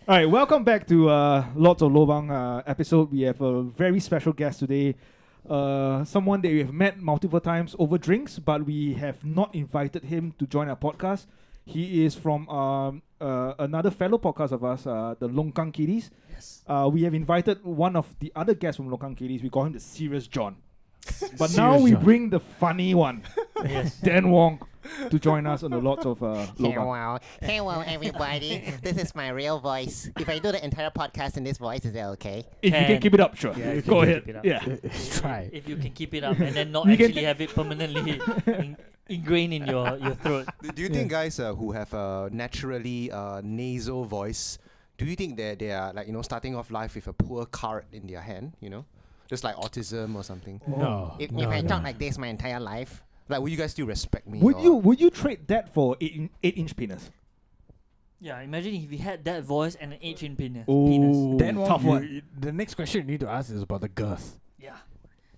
All right, welcome back to Lots of Lobang episode. We have a very special guest today. Someone that we have met multiple times over drinks, but we have not invited him to join our podcast. He is from another fellow podcast of us, the Longkang Kiddies. Yes. We have invited one of the other guests from Longkang Kiddies. We call him the Serious John. But Serious now we John. bring the funny one, Yes. Dan Wong, to join us on the Lots of Lobang. Hello, everybody. This is my real voice. If I do the entire podcast in this voice, is that okay? If you can keep it up, sure. Yeah, if you Go can ahead. keep it up. Yeah. Try. If you can keep it up and then not We can actually have it permanently ingrained in your throat. Do you think guys who have a naturally nasal voice, do you think that they are starting off life with a poor card in their hand, just like autism or something? No. If I talk like this my entire life, Like, would you guys still respect me? Would you trade that for 8-inch penis? Yeah, imagine if you had that voice and an 8-inch penis. Ooh, Then tough one. the next question you need to ask is about the girth. Yeah.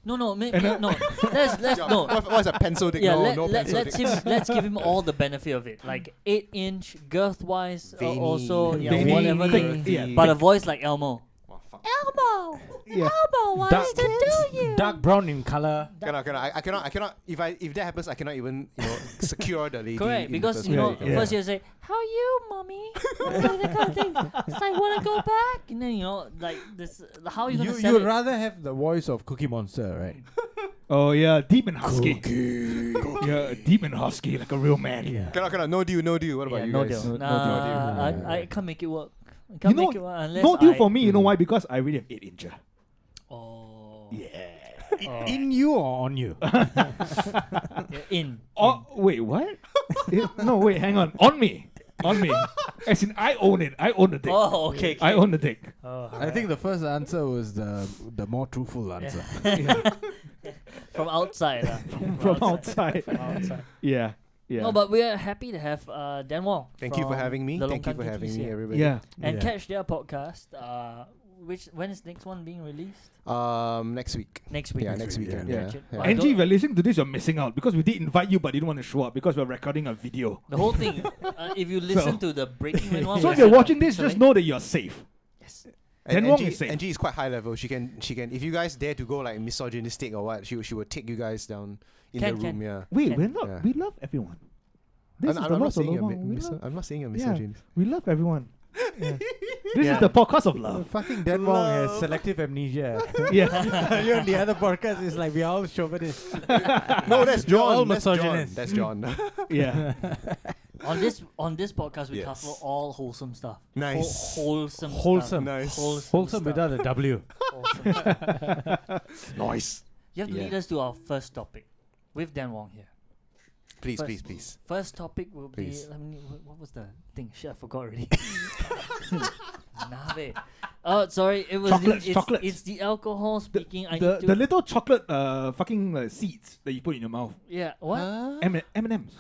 No, no, And then- no. Let's no. What's a pencil dick? Yeah, no pencil dick. let's give him all the benefit of it. Like 8-inch girth wise, Veiny. also Veiny. whatever Thick, thing. yeah, But a thick. voice like Elmo. Oh, fuck. Elmo! Yeah. Elmo wants to do you! Dark brown in color. I cannot. If that happens, I cannot even secure the lady. Correct, in the because first you know, place. Yeah. first you say, "How you, mommy?" That kind of thing. It's like, wanna go back? And then like this, how you gonna You sell would it? rather have the voice of Cookie Monster, right? Oh yeah, deep and husky. Yeah, deep and husky, like a real man. Yeah. Cannot. No deal. What about Yeah, you no guys? deal. No Nah, deal. I can't make it work. I can't make it work unless no deal I- for me. You know why? Because I really have 8-inch. Oh. Yeah. Oh. In you or on you? Yeah, in. Oh wait, what? No, wait, hang on. On me. As in, I own it. I own the dick. Oh, okay. I own the dick. Oh, I think the first answer was the more truthful answer. from outside. From outside. From outside. Yeah. Yeah. No, but we are happy to have Dan Wong. Thank you for from having me. the Thank you Longkang for having Kiddies me, here. everybody. Yeah. And Yeah. catch their podcast. When is next one being released? Next week. Next week. Yeah, next weekend. Yeah. Yeah. Catch it. yeah. But Angie, don't- if you're listening to this, you're missing out because we did invite you, but you didn't want to show up because we're recording a video. The whole thing. If you listen to the Breaking Man one, So we if you're said, watching this, just know that you're safe. Yes. Dan Wong is safe. Angie is quite high level. She can. If you guys dare to go like misogynistic or what, she would take you guys down in Can- the room. can. Yeah. Wait, Can- we're not. Yeah. We love everyone. This I'm is the not Lots of saying you're Lobang. I'm not saying you're Yeah. misogynist. We love everyone. Yeah. This Yeah. is the podcast of love. Fucking Dan Wong has selective amnesia. Yeah. You on the other podcast is like we all chauvinists. No, that's You're all John. That's John. misogynist. That's John. Yeah. On this podcast, we Yes. cover all wholesome stuff. Nice. Wholesome. Wholesome. Stuff. Nice. Wholesome stuff. without a W. Wholesome stuff. Nice. You have to lead Yeah. us to our first topic with Dan Wong here. Please, First- please. First topic will Please. be. What was the thing? Shit, I forgot already. Nah, babe. Sorry. It was. Chocolates. It's the alcohol speaking. I The need to. the little chocolate fucking seeds that you put in your mouth. Yeah. What? M&Ms.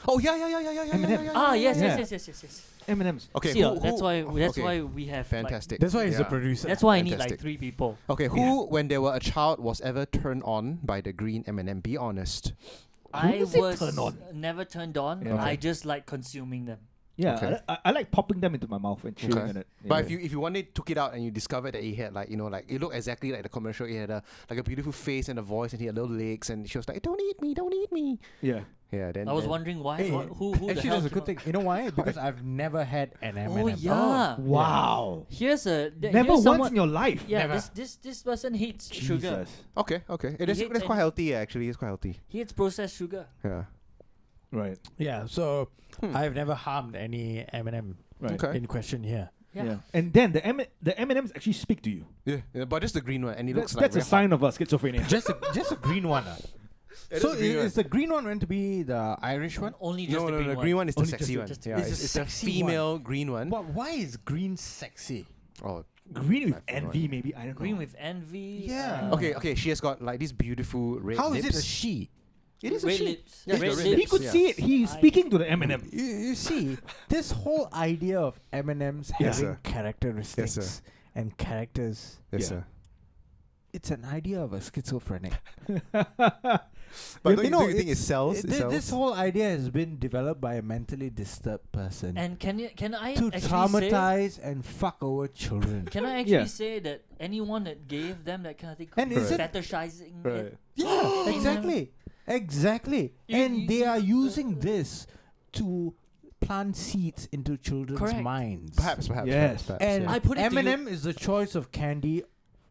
Oh yeah. M&Ms. Ah, yes, Yeah. yes. M&Ms. Okay. See, who- that's why. That's okay. why we have. like- Fantastic. That's why he's the Yeah. producer. that's why I need like Fantastic. 3 people. Okay, who, when they were a child, was ever turned on by the green M&M? Be honest. I does it was turn on? never turned on. Yeah. I Okay. just like consuming them. Yeah, Okay. I like popping them into my mouth and chewing Okay. on it. But Yeah. if you one day took it out and you discovered that he had like it looked exactly like the commercial. He had a beautiful face and a voice and he had little legs and she was like, "Don't eat me." Yeah. Yeah. Then I was then- wondering why. Hey, Who the Actually, hell? that's a came good up- thing. You know why? Because I've never had an M&M. Oh yeah. Wow. Here's a. Never here's once someone, in your life. Yeah. Never. This person hates sugar. Jesus. Okay. It is. He hates It's quite healthy. Actually, it's quite healthy. He hates processed sugar. Yeah. Right. Yeah, so I've never harmed any M&M Right. Okay. in question here. Yeah. And then the M&Ms actually speak to you. Yeah. But just the green one, and it looks That's like a sign of schizophrenia. Just a green one. It So is a green one. is the green one meant to be the Irish one? Only just No, the green the green one is the Only sexy just one. just- Yeah, it's the it's the sexy female green one. But why is green sexy? Oh, Green with I forgot. envy, maybe. I don't Green know. with envy. Yeah. okay. She has got like these beautiful red How lips. is it a she? It is a Red she. lips. Yeah, red the red lips. He could yeah. see it. He's I- speaking to the M&M. You see, this whole idea of M&Ms Yes, having sir. characteristics Yes, sir. and characters. Yes, Yeah. sir. it's an idea of a schizophrenic. But You don't know, do you think it sells? It This sells? whole idea has been developed by a mentally disturbed person And can I to actually say? traumatize and fuck over children. Can I actually Yeah. say that anyone that gave them that kind of thing And could be is it- fetishizing Right. it? Yeah, exactly. Exactly. And they are using this to plant seeds into children's Correct. minds. Perhaps. Yes. And I put it to you- M&M is the choice of candy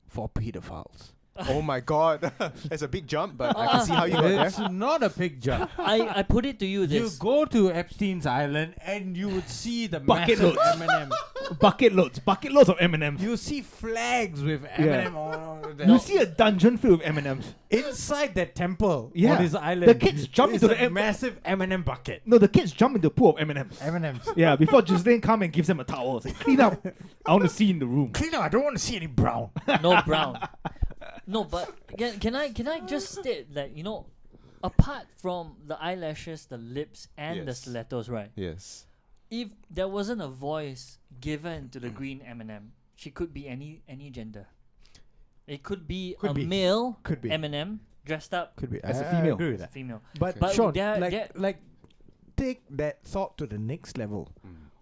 for pedophiles. Oh my god, that's a big jump, but I can see how you got It's there. not a big jump. I put it to you You this. go to Epstein's Island and you would see the Bucket massive loads. M&M. bucket loads of M&Ms. You see flags with M&M all over You see a dungeon filled with M&Ms. inside that temple Yeah. on this island. The kids jump is into a the massive M&M bucket. No, the kids jump into the pool of M&Ms. M&Ms. Yeah, before Ghislaine come and gives them a towel. Say, clean up. I want to see in the room. Clean up. I don't want to see any brown. No brown. No, but can I just state that, you know, apart from the eyelashes, the lips, and the Yes. stilettos, right? Yes. If there wasn't a voice given to the green M&M, she could be any gender. It could be Could a be. male Could be. M&M dressed up Could be. As a I female. agree with as a that. female. But, But Sean, they're- like, take that thought to the next level.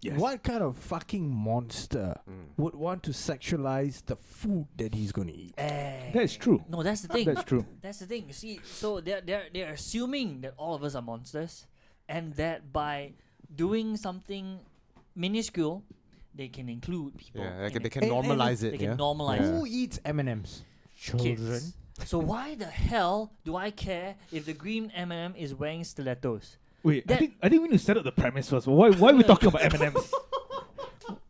Yes. What kind of fucking monster would want to sexualize the food that he's going to eat? That's true. No, that's the thing. That's true. That's the thing. You see, so they're assuming that all of us are monsters, and that by doing something minuscule, they can include people. Yeah, in they it. can And- normalize They it. can Yeah. normalize Yeah. Who eats M&Ms? Children. kids. So why the hell do I care if the green M&M is wearing stilettos? Wait, That- I think we need to set up the premise first. Why are we talking about M&Ms?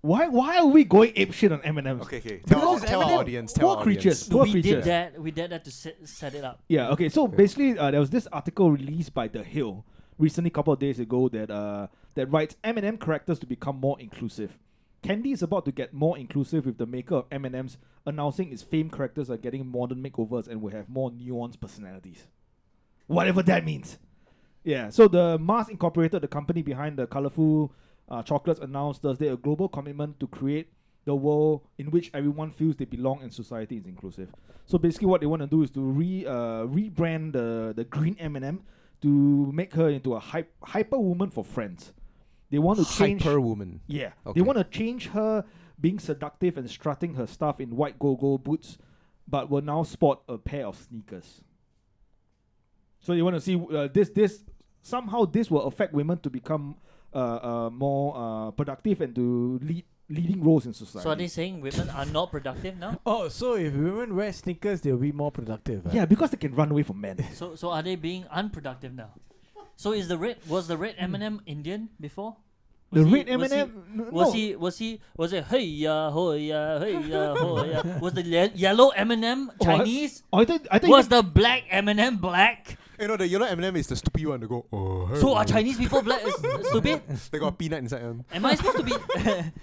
Why are we going apeshit on M&Ms? Okay. Because Tell our M&M audience. Tell poor our creatures. audience. Poor we creatures. did that to set it up. Yeah, okay. So basically, there was this article released by The Hill recently, a couple of days ago, that writes M&M characters to become more inclusive. Candy is about to get more inclusive, with the maker of M&Ms announcing its famed characters are getting modern makeovers and will have more nuanced personalities. Whatever that means. Yeah, so the Mars Incorporated, the company behind the colorful chocolates, announced Thursday a global commitment to create the world in which everyone feels they belong and society is inclusive. So basically what they want to do is to rebrand the green M&M to make her into a hyper woman for friends. They want to change... Hyper woman. Yeah. Okay. They want to change her being seductive and strutting her stuff in white go-go boots, but will now sport a pair of sneakers. So they want to see this somehow this will affect women to become more productive and to leading roles in society. So are they saying women are not productive now? Oh, so if women wear sneakers, they'll be more productive. Yeah, because they can run away from men. So are they being unproductive now? So was the red M&M Indian before? The Was he- red M&M. Was it hey ya ho ya hey ya ho ya? Was the yellow M&M Chinese? I think Was the black M&M black? You know, the yellow M&M is the stupid one to go, oh, hey. So are Chinese people black stupid? They got a peanut inside them. Am I supposed to be?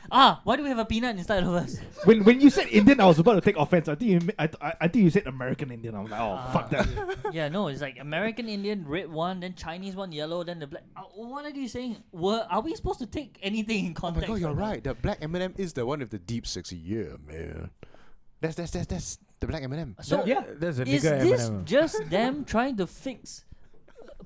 Why do we have a peanut inside of us? when you said Indian, I was about to take offense. I think you said American Indian. I was like, oh fuck that. Yeah, no, it's like American Indian red one, then Chinese one yellow, then the black. What are you saying? Are we supposed to take anything in Oh my context? god, you're now? right. The black M&M is the one with the deep sexy. Yeah, man. That's the black M&M. So Yeah. There's a is nigger this M&M. just them trying to fix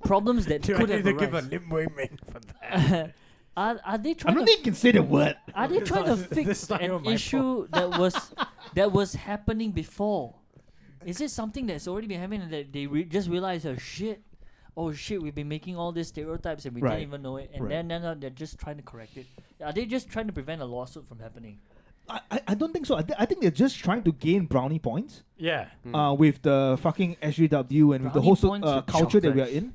problems that Do I could need have to give a arisen? limb women for that? Are they I trying don't to think you can say the word. are they trying to This fix is not even an my issue that was happening before? Is it something that's already been happening and that they just realize, oh shit, we've been making all these stereotypes and we Right. didn't even know it, and Right. then now they're just trying to correct it. Are they just trying to prevent a lawsuit from happening? I don't think so. I think they're just trying to gain brownie points. Yeah. With the fucking SJW and with the Brownie whole points with culture that we are chocolate. in,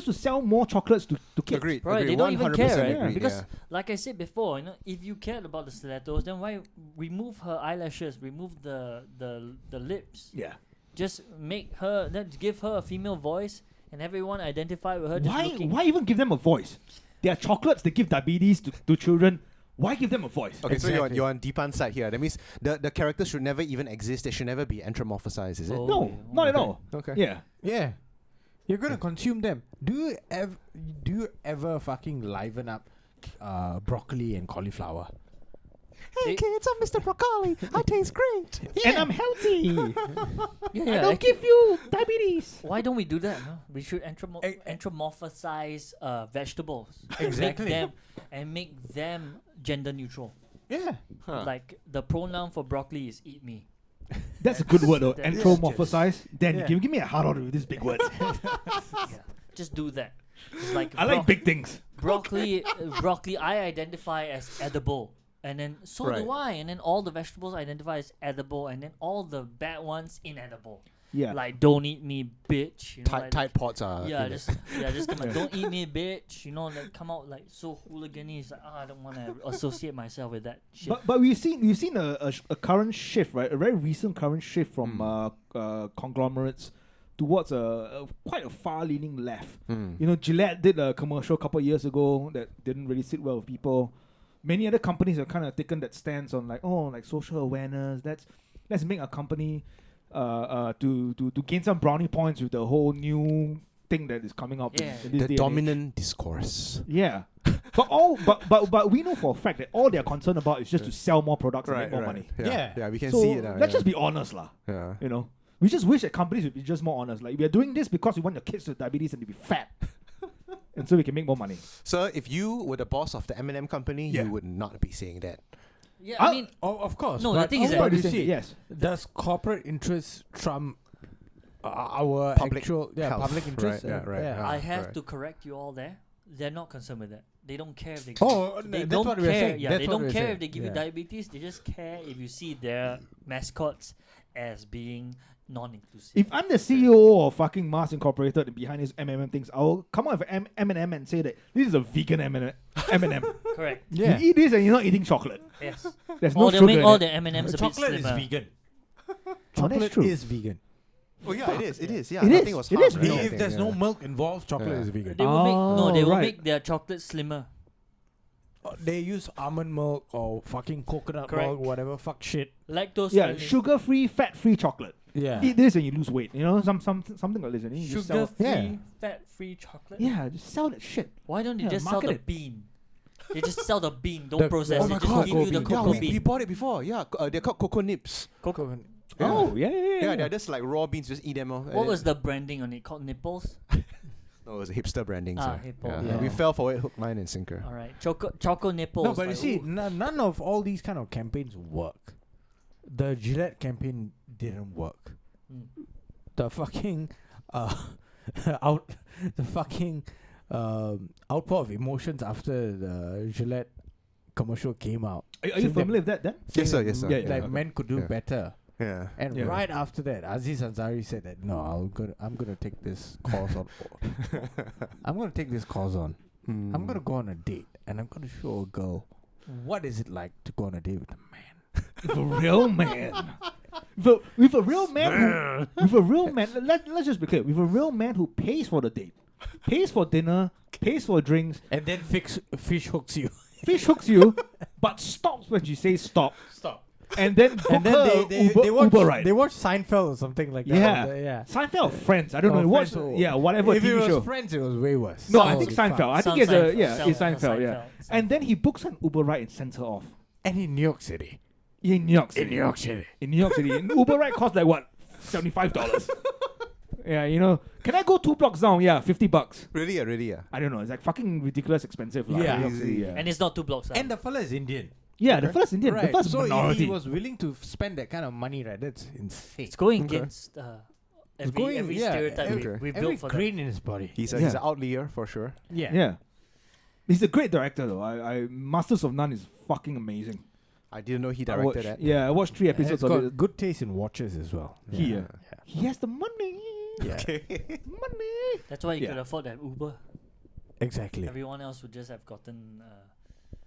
to sell more chocolates to kids. Agreed. Right, agreed. they don't even care, 100% right? agreed, Because yeah. like I said before, if you cared about the stilettos, then why remove her eyelashes, remove the lips, Yeah. just make her, then give her a female voice, and everyone identify with her. Just looking. Why even give them a voice? They are chocolates. They give diabetes to children. Why give them a voice? Okay, so Exactly. you're on Deepan's side here. That means the characters should never even exist. They should never be anthropomorphized, is it? Oh. No, not at Okay. all. Okay. Yeah. Yeah. You're gonna consume them. Do you ever fucking liven up broccoli and cauliflower? They- kids, I'm Mr. Broccoli. I taste great. And I'm healthy. yeah, I don't give you diabetes. Why don't we do that? Huh? We should anthropomorphize vegetables. Exactly. Make them gender neutral. Yeah. Huh. Like the pronoun for broccoli is eat me. That's a good word though. That's Anthropomorphize. Then Yeah. give me a hard order with these big words. Yeah. Just do that. It's like I like big things. broccoli. Broccoli I identify as edible. And then so do Right. I. And then all the vegetables identify as edible. And then all the bad ones inedible. Yeah. Like don't eat me, bitch. You know, like, Tide Pods are. yeah, in it. just come out. Don't eat me, bitch. You know, like come out like so hooligan-y. It's like, I don't want to associate myself with that shit. But we've seen a current shift, right? A very recent current shift from conglomerates towards quite a far-leaning left. You know, Gillette did a commercial a couple of years ago that didn't really sit well with people. Many other companies have kind of taken that stance on like social awareness. Let's make a company to gain some brownie points with the whole new thing that is coming up. Yeah. In this The day and age. dominant discourse. Yeah. but we know for a fact that all they're concerned about is just to sell more products and make more money. Yeah. Yeah, we can So see it now. let's yeah. just be honest, lah. Yeah. You know, we just wish that companies would be just more honest. Like we are doing this because we want your kids to have diabetes and to be fat, and so we can make more money. So if you were the boss of the M&M company, Yeah. you would not be saying that. yeah, I- I mean, Oh, of course. No, the but thing is that- what do you Saying see? yes. Does corporate interests trump our Public actual health. public interest? Right, yeah, right, yeah. I have right. to correct you all there. They're not concerned with that. They don't care if they. Oh, they that's don't what we're care. saying. Yeah, That's they what don't we're care saying. if they give you Yeah. diabetes. They just care if you see their mascots as being non-inclusive. If I'm the CEO of fucking Mars Incorporated and behind these M&M things, I'll come out with M&M and say that this is a vegan M&M. Correct. Yeah. You eat this and you're not eating chocolate. Yes. There's Or no they'll sugar make in all it. the M&Ms a bit Chocolate is slimmer. vegan. Oh, that's Chocolate true. is vegan. Oh yeah, it is. It is. Yeah, It nothing is. was It is harmed, vegan. right? If there's no Yeah. milk involved, chocolate Yeah. is vegan. They will make they will right. make their chocolate slimmer. They use almond milk or fucking coconut Correct. milk, whatever fuck shit. Lactose Yeah, friendly. sugar-free, fat-free chocolate. Yeah. Eat this and you lose weight. You know, something like this. And then you just sell. Sugar-free, Yeah. fat-free chocolate. Yeah, just sell that shit. Why don't they Yeah, just sell market the it. bean? They just sell the bean. Don't The- process oh it. my Just God, give you the bean. Yeah, cocoa we bean. bought it before. Yeah, they're called cocoa nips. Cocoa. Yeah. Oh, yeah. Yeah, they're just like raw beans. Just eat them. What was the branding on it? Called nipples. No, it was a hipster branding. Ah, so, hippo. yeah. Yeah. We fell for it, hook, line, and sinker. All right, choco nipples. No, but you like, see, ooh. none of all these kind of campaigns work. The Gillette campaign didn't work. Mm. The fucking out, the fucking outpour of emotions after the Gillette commercial came out. Are you Saying that- familiar with that then? Yes, sir. saying Yes, sir. Yeah, yeah. Like okay. men could do Yeah. better. Yeah. And Yeah. right after that, Aziz Ansari said that no, I'm gonna take this course on. I'm gonna take this course on. I'm gonna go on a date and I'm gonna show a girl what is it like to go on a date with a man. With a real man. With a real man with a real man. Let's just be clear. With a real man who pays for the date, pays for dinner, pays for drinks, And then fish hooks you. fish hooks you, but stops when she says stop, Stop. and then book And her then they Uber, watch Uber ride. they watch Seinfeld or something like that. Yeah. Yeah. Seinfeld or Friends, I don't Or know. Watch, Friends or- yeah, whatever If it TV was show. Friends, it was way worse. No, I Holy think fuck. Seinfeld. I think Sounds it's Seinfeld. Seinfeld, yeah. And then he books an Uber ride and sends her off. And in New York City. In New York City. In New York City. In New York City. An Uber ride costs like what? $75. Yeah, you know. Can I go 2 blocks down? Yeah, $50. Really? Really? I don't know. It's like fucking ridiculous expensive. Lah. Yeah. New York City, yeah. And it's not 2 blocks. And the fella is Indian. Yeah, the first Indian. The Right. first So if minority. he was willing to spend that kind of money, right, that's insane. it's going Okay. against It's every stereotype every- we Every built for grain in his body. He's Yeah. an outlier for sure. Yeah. Yeah. He's a great director though. Masters of None is fucking amazing. I didn't know he I directed watched, that. Yeah, I watched 3 And episodes it's of got it. good taste in watches as well. He, yeah. He has the money. Yeah. Okay. Money. That's why you Yeah. could afford that Uber. Exactly. Everyone else would just have gotten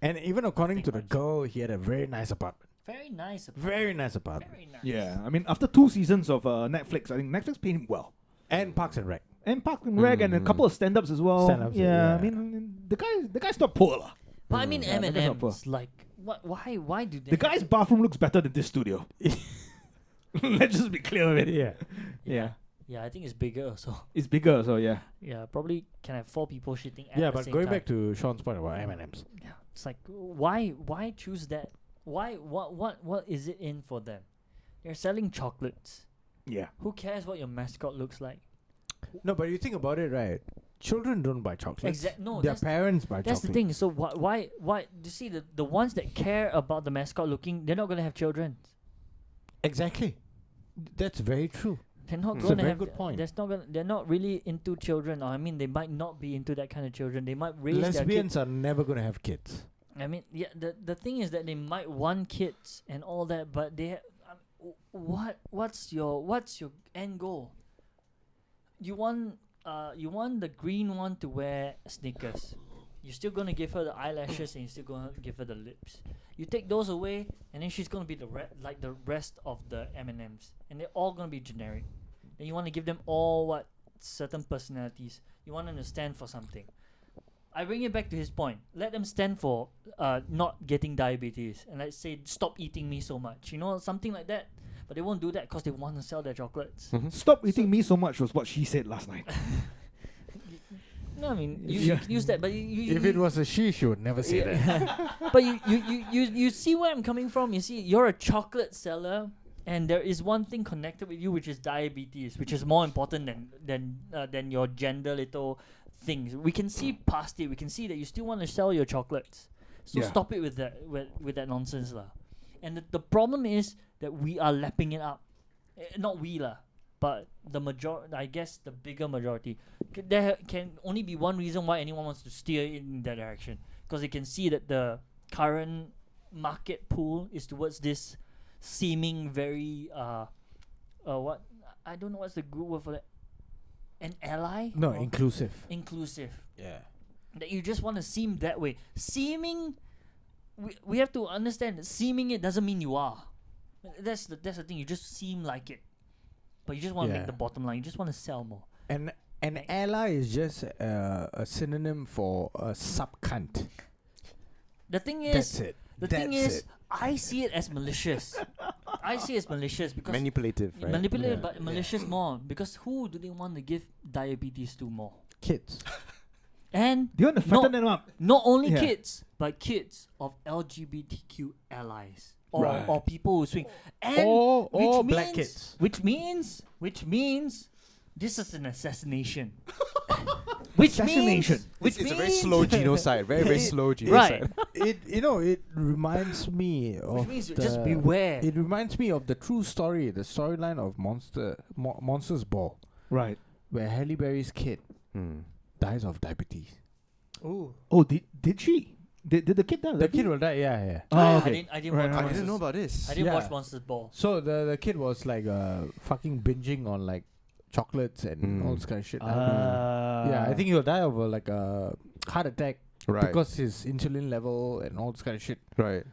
And even according Think to the much. girl, he had a very nice apartment. very nice. Very nice apartment. Very nice. Yeah, I mean, after 2 seasons of Netflix, I think Netflix paid him well. And Parks and Rec. And Park and Rec and a couple of stand-ups as well. Stand-ups, yeah, yeah. I mean, the guy's not poor lah. But I mean, Yeah, that's not poor. M&M's like what? Why do they? The guy's bathroom looks better than this studio. Let's just be clear with it. Yeah. Yeah. Yeah, I think it's bigger also. It's bigger, so yeah. Yeah, probably can have 4 people shitting at Yeah, the but same going time. back to Sean's point about M&M's. Yeah, it's like why choose that why? What is it in for them? They're selling chocolates. Yeah. Who cares what your mascot looks like? No, but you think about it, right? Children don't buy chocolates. No, Their that's parents buy that's chocolates. the thing. So why? You see, the ones that care about the mascot looking, they're not gonna have children. Exactly. That's very true. They're not It's a gonna very have. good point. They're not really into children. Or I mean, they might not be into that kind of children. They might raise their kids. Lesbians are never going to have kids. I mean, yeah. The thing is that they might want kids and all that, but they. What's your end goal? You want the green one to wear sneakers. You're still gonna give her the eyelashes and you're still gonna give her the lips. You take those away, and then she's gonna be like the rest of the M&Ms, and they're all gonna be generic. Then you want to give them all certain personalities. You want them to stand for something. I bring it back to his point. Let them stand for not getting diabetes, and let's say stop eating me so much. Something like that. But they won't do that because they want to sell their chocolates. Stop eating me so much was what she said last night. No, I mean you can use that, but If it was a she would never say that. But you see where I'm coming from. You see, you're a chocolate seller, and there is one thing connected with you, which is diabetes, which is more important than your gender little things. We can see past it. We can see that you still want to sell your chocolates. So stop it with that nonsense lah. And the problem is that we are lapping it up. Not we lah, but I guess the bigger majority. There can only be one reason why anyone wants to steer in that direction, because they can see that the current market pool is towards this seeming very what I don't know what's the good word for that. An ally? No, inclusive. Inclusive. Yeah. That you just want to seem that way. Seeming, we have to understand that seeming it doesn't mean you are. That's the thing. You just seem like it, but you just want to make the bottom line. You just want to sell more. And an ally is just a synonym for a sub-cunt. The thing is, That's it. thing is, I see it as malicious. I see it as malicious because Manipulative, right? manipulative, Yeah, but malicious more. Because who do they want to give diabetes to more? Kids. And Do you want to fatten them up? not only Yeah. kids, but kids of LGBTQ allies Right. or people who swing, and Or which black means- kids. which means this is an assassination. Which means It's a very slow genocide. Very slow genocide. right. It reminds me of Which means just beware. It reminds me of the true story, the storyline of Monsters Ball, Right. where Halle Berry's kid Hmm. dies of diabetes. Oh, did she? Did the kid die? The kid will die. Yeah. Oh, I okay. didn't Right, watch. right. I didn't know about this. I didn't Yeah. watch Monsters Ball. So the kid was like fucking binging on like chocolates and all this kind of shit. Yeah, I think he'll die of like a heart attack Right. because his insulin level and all this kind of shit Right.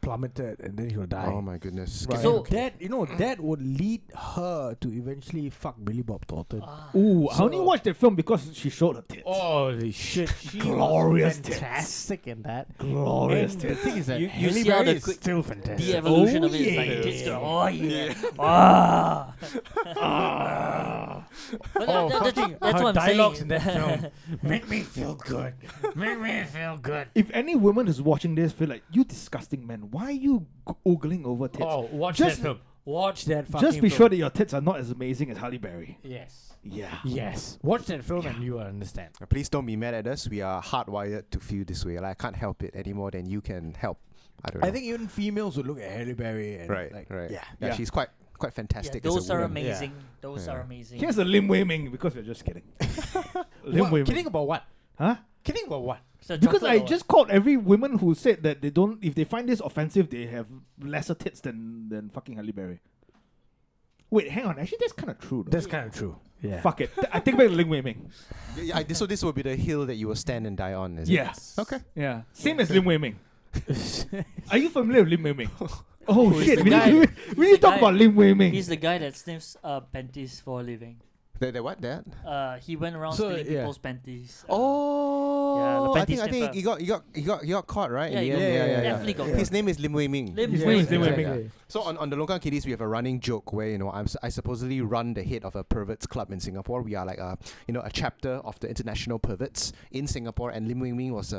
plummeted, and then he'll die. Oh my goodness. Right. So- that would lead her to eventually fuck Billy Bob Thornton. Ooh, I only So- watched that film because she showed her tits. Holy shit! She Glorious was tits. fantastic in that. Glorious And the tits. thing is that You Halle see how Berry the is quick- still fantastic. The evolution of it is like yeah. tits go, oh yeah, ah. But Oh, that's fucking what her I'm dialogues saying. in that film make me feel good. Make me feel good. If any woman is watching this, feel like, you disgusting man, why are you ogling over tits? Oh, watch Just- that film. Watch that fucking Just be film. sure that your tits are not as amazing as Halle Berry. Yes. Yeah. Yes. Watch that film and you will understand. Please don't be mad at us. We are hardwired to feel this way. Like, I can't help it any more than you can help. I don't know. I think even females would look at Halle Berry and Right. like, Right. yeah. Yeah. She's quite fantastic. as a those are woman. amazing. Those Yeah. are amazing. Here's a Lim Wei Ming, because we're just kidding. Lim What, Wei kidding Ming. about what? Huh? Kidding about what? So Because chocolate I or what? just called every woman who said that they don't, if they find this offensive, they have lesser tits than fucking Halle Berry. Wait, hang on. Actually, that's kind of true. Though. That's kind of true. Yeah. Fuck it. I take back Ling Wei Ming. So this will be the hill that you will stand and die on, is it? Yes. Okay. Yeah. Same as Lim Wei Ming. Are you familiar with Lim Wei Ming? Oh is shit! the We guy- need to talk guy- about Lim Wei Ming. He's the guy that sniffs panties for a living. The what? That? He went around So, stealing yeah. people's panties. Oh. Oh, I think sniffer. he got caught, right? Yeah, in he the got- end? definitely got His name is Lim Wei Ming. Lim His Wei name is Lim Wei Ming. Ming. So on the Longkang Kiddies, we have a running joke where I supposedly run the head of a perverts club in Singapore. We are like a chapter of the international perverts in Singapore, and Lim Wei Ming was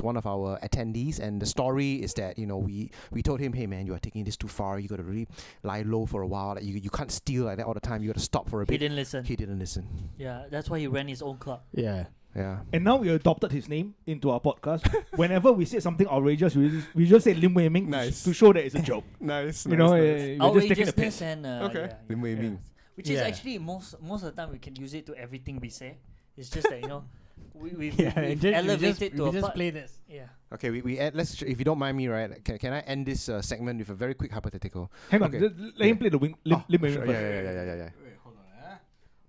one of our attendees. And the story is that we told him, hey man, you are taking this too far. You got to really lie low for a while. Like you can't steal like that all the time. You got to stop for a He bit. didn't listen. He didn't listen. Yeah, that's why he ran his own club. Yeah. Yeah. And now we adopted his name into our podcast. Whenever we say something outrageous, we just say Lim Wei Ming Nice. to show that it's a joke. Nice. We're just taking the Outrageousness piss. and Okay. yeah, Lim Wei yeah. Ming. Which is Yeah. actually most of the time we can use it to everything we say. It's just that we've Yeah, we've we elevated to a just part. play this. Yeah. Okay, we add, let's, if you don't mind me, right? Can I end this segment with a very quick hypothetical? Hang on, Okay. let him play the Lim Wei Ming Sure, first. yeah.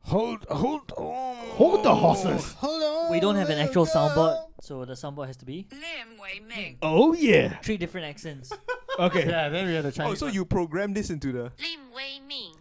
Hold on. Hold the horses. Hold on. We don't have an actual soundboard, so the soundboard has to be Lim Wei Ming. Oh yeah. 3 different accents. Okay. Yeah, then we had a Chinese. Oh, so you programmed this into the... Lim Wei Ming.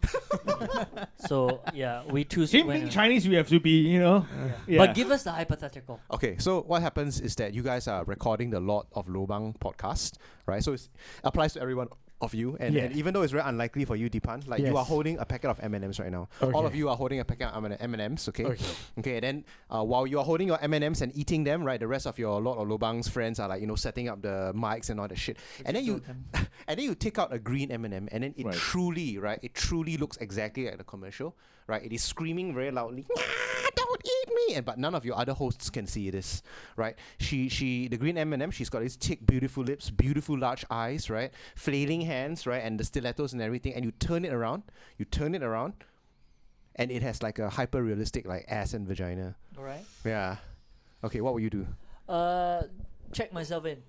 So yeah, we choose Him when. being Chinese, we have to be, Yeah. But give us the hypothetical. Okay, so what happens is that you guys are recording the Lord of Lobang podcast, right? So it applies to everyone of you, and, Yeah. and even though it's very unlikely for you, Dipan, like you are Yes. holding a packet of M&Ms right now. All of you are holding a packet of M&Ms, okay? Okay, and then while you are holding your M&Ms and eating them, right, the rest of your Lord of Lobang's friends are like, setting up the mics and all that shit. And then you take out a green M&M, and then it Right. truly looks exactly like the commercial, right? It is screaming very loudly, "Ah, don't eat me!" But none of your other hosts can see this, right? The green M&M, she's got these thick, beautiful lips, beautiful large eyes, right? Flailing hands, right? And the stilettos and everything. And you turn it around, and it has like a hyper realistic like ass and vagina. All right. Yeah. Okay, what will you do? Check myself in.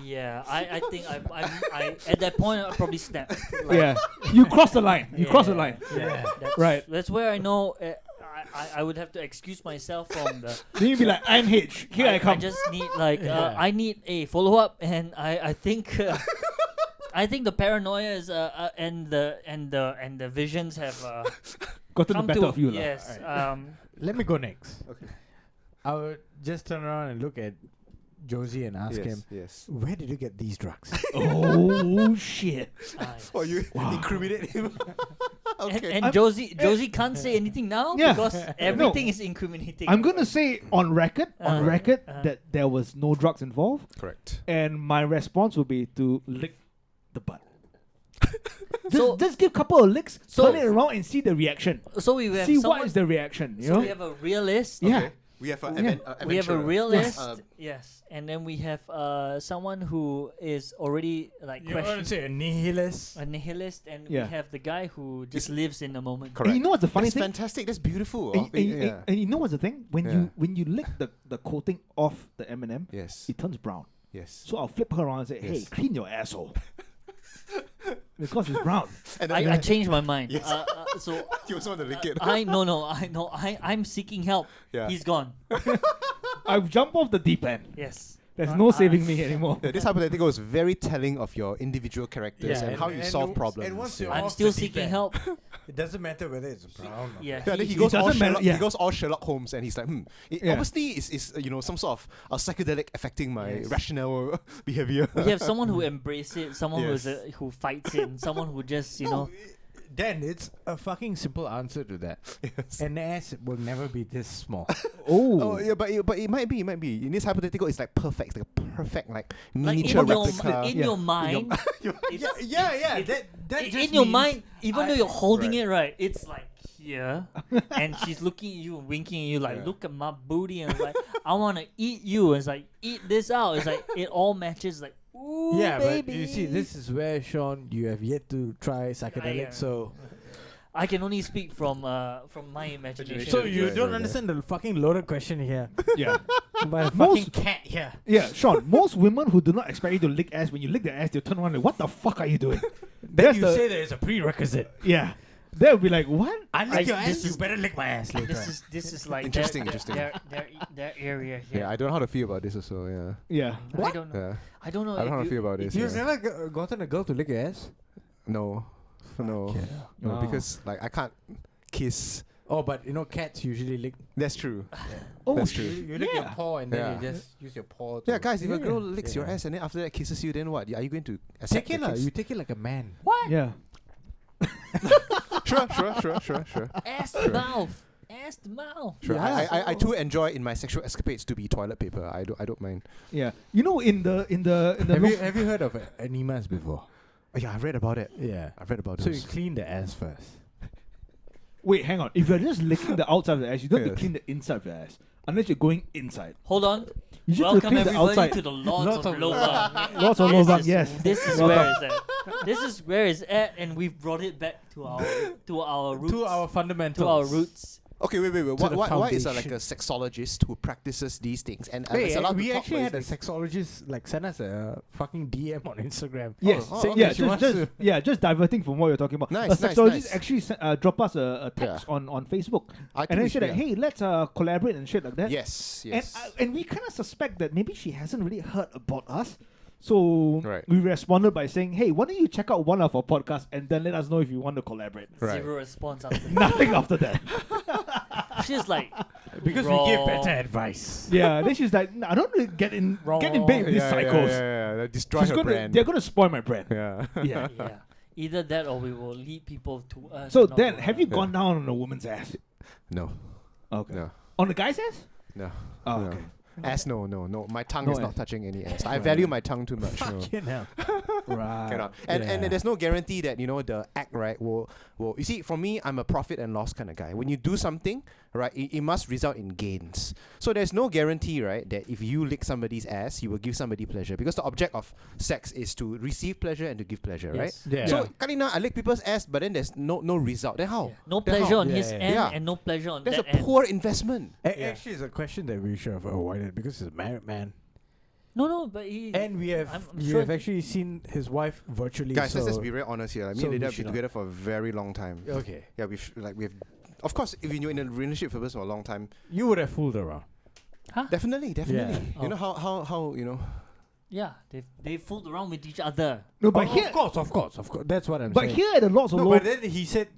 Yeah, I think I at that point I probably snap. Like, Yeah. You cross the line. You cross the line. Yeah. That's, Right. That's where I know I would have to excuse myself from the. Then you'd be like, I'm H. Here I come. I just need like Yeah. I need a follow up, and I think I think the paranoia is and the visions have Gotten the come better to of you. lah. yes. Let me go next. Okay. I would just turn around and look at Josie and ask him, Yes. where did you get these drugs? Oh shit. Oh, you incriminate him. Okay. And I'm- Josie can't say anything now Yeah. because everything is incriminating. I'm gonna say on record, Uh-huh. that there was no drugs involved, Correct. and my response would be to lick the butt. So- just give a couple of licks, so- turn it around, and see the reaction. So we have See someone, what is the reaction. You so know? we have a realist. Yeah. Okay. We have a Yeah. We have a adventurer. realist. Yes. And then we have someone who is already like You want question to say a nihilist? a nihilist, and Yeah. we have the guy who just lives in the moment. Correct. And you know what's the funny That's thing? fantastic. That's beautiful. And you know what's the thing? When Yeah. you lick the coating off the M&M, Yes. it turns brown. Yes. So I'll flip her around and say, "Hey, Yes. clean your asshole," because it's brown. And I changed my mind. Yes. So you also want to lick it. I'm seeking help. Yeah. He's gone. I've jumped off the deep end. Yes. There's no saving me anymore. Yeah, this hypothetical is very telling of your individual characters Yeah, and how you and solve once- problems. and once you're I'm off still the deep seeking end. help. It doesn't matter whether it's brown or Yeah. Yeah, then he It goes all doesn't matter, Sherlock. yeah. He goes all Sherlock Holmes, and he's like, It Yeah. obviously is some sort of a psychedelic affecting my Yes. rational behavior. We have someone who embraces it, someone Yes. who fights it, and someone who just Dan, it's a fucking simple answer to that. Yes. An ass will never be this small. Oh yeah, but it might be. In this hypothetical, it's like perfect, like a perfect like like miniature in your replica. in your mind. it's- yeah. it's- That in just your means mind, even though you're holding Right. it right, it's like here, and she's looking at you, winking at you, like Yeah. look at my booty, and it's like I want to eat you. It's like eat this out. It's like it all matches. Like ooh, Yeah, baby. but you see, this is where, Sean, you have yet to try psychedelic, so I can only speak from my imagination. so you Right, don't right. understand the fucking loaded question here. Yeah. By a Most- fucking cat here. Yeah, Sean, most women who do not expect you to lick ass, when you lick their ass, they'll turn around like, what the fuck are you doing? Then That's you the- say there is a prerequisite. Yeah. They'll be like, what? I lick your this ass, you is- better lick my ass later. This is like Interesting, interesting. their area here. Yeah, I don't know how to feel about this also. Yeah. Yeah. I don't know. Yeah. I don't know. I don't know how if to you- feel about if this. you- You've Yeah. never gotten a girl to lick your ass? No, no, Yeah. no, Oh. because like I can't kiss Oh, but cats usually lick. That's true. Oh, That's You, true. you lick your Yeah. paw and then Yeah. you just use your paw. To Yeah, guys, if a Yeah. girl licks your Yeah. ass and then after that kisses you, then what? Are you going to accept take it, the lah. kiss? You take it like a man. Yeah. Sure. Ass to mouth. Ass to mouth. Sure. Yeah. I too enjoy in my sexual escapades to be toilet paper. I don't mind. Yeah. You know, in the Have you heard of M&Ms before? Yeah, I've read about it. Yeah. I've read about So you those. clean the ass first. Wait, hang on. If you're just licking the outside of the ass, you don't have to Yes. clean the inside of the ass. Unless you're going inside. Hold on. You just have to Welcome clean the everybody outside. to the Lords of Lobang. Lots of This lobang, is- yes. This is Welcome. where it's at. This is where it's at, and we've brought it back to our roots. To our fundamentals. to our roots. Okay, wait. the Why is there like foundation. a sexologist who practices these things and Wait, is allowed we to talk actually about had a these things? sexologist send us a fucking DM on Instagram. Yes. Oh, saying yeah, that she wants to. just diverting from what you're talking about. Nice, a nice, sexologist nice. actually drop us a text Yeah. on Facebook. I think And then we said should, that, hey, let's collaborate and shit like that. Yes. And we kind of suspect that maybe she hasn't really heard about us. So Right. we responded by saying, hey, why don't you check out one of our podcasts and then let us know if you want to collaborate. Right. Zero response after that. Nothing after that. She's like, Because we give Wrong. better advice. Yeah, then she's like, I don't really get in bed with these psychos. Yeah. Destroy She's her gonna, brand. they're gonna spoil my brand. Yeah. Yeah. yeah. Either that or we will lead people to us. So and not then, to have her. you gone down on a woman's ass? No. Okay. No. On the guy's ass? No. Oh, No. okay. Ass, no. My tongue No is ass. not touching any ass. I value my tongue too much. No. Fucking hell. Right. Cannot. And Yeah. there's no guarantee that the act will you see, for me, I'm a profit and loss kind of guy. When you do something, right, it must result in gains. So there's no guarantee, right, that if you lick somebody's ass, you will give somebody pleasure, because the object of sex is to receive pleasure and to give pleasure, Yes. Yeah. right? So Kalina, I lick people's ass, but then there's no result. Then how? Yeah. No Then pleasure how? on his Yeah. end Yeah. and no pleasure on That's that a end. poor investment. Yeah. Actually, it's a question that we should have avoided because he's a married man. No, but he. And we have I'm we sure have actually seen his wife virtually. Guys, so let's be very honest here. Like, me so and we Lydia have should been not. together for a very long time. Okay. Yeah, we've of course, if you're in a relationship for a long time, You would have fooled around. definitely. Yeah. You know how Yeah, they fooled around with each other. No, but Oh, here, of course. That's what I'm but saying. here at the Lords of no, Lobang. but then he said,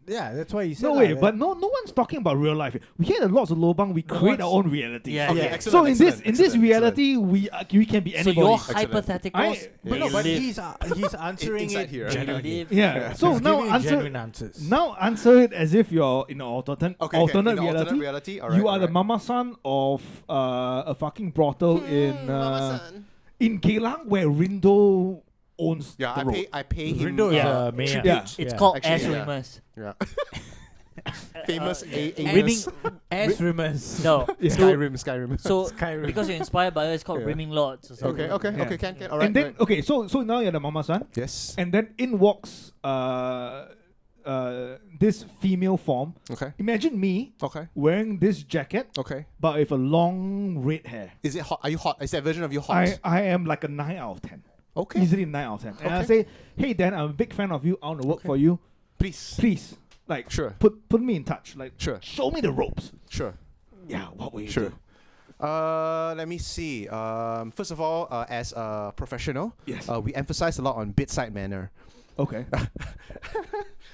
that's why he said. No lah, way, that- but no one's talking about real life. We hear the Lots of Lobang, we No create one's- our own reality. Yeah, Okay, yeah. excellent, So in excellent, this excellent, reality, we can be So anybody. your Excellent. hypotheticals. I- But they no, but live, he's answering inside it here. genuinely. live. yeah. So He's now giving answer genuine answers. it as if you're in an alternate Okay, alternate in an reality. alternate reality, alright, You are the alright. mama son of a fucking brothel in Geylang where Rindo owns Yeah, the road. I pay him. Rindo is Yeah. a mayor. tribute. Yeah. It's called Actually, ass yeah. rumors. Yeah. Famous rimming. Ass rimmers. No. Skyrim. So Skyrim. because you're inspired by it, it's called Yeah. rimming lords or something. Okay, Yeah. can. Alright. And then right. okay, so now you're the mama son, Yes. and then in walks this female form. Okay. Imagine me Okay. wearing this jacket, Okay. but with a long red hair. Is it hot? Are you hot? Is that version of you hot? I am like a 9 out of 10. Okay. Easily 9 out of 10. And I Okay. say, hey Dan, I'm a big fan of you. I want to work for you. Please. Please, like, Sure. put me in touch. Like, Sure. show me the ropes. Sure. Yeah, what will you Sure. do? Let me see. First of all, as a professional, Yes. we emphasize a lot on bedside manner. Okay.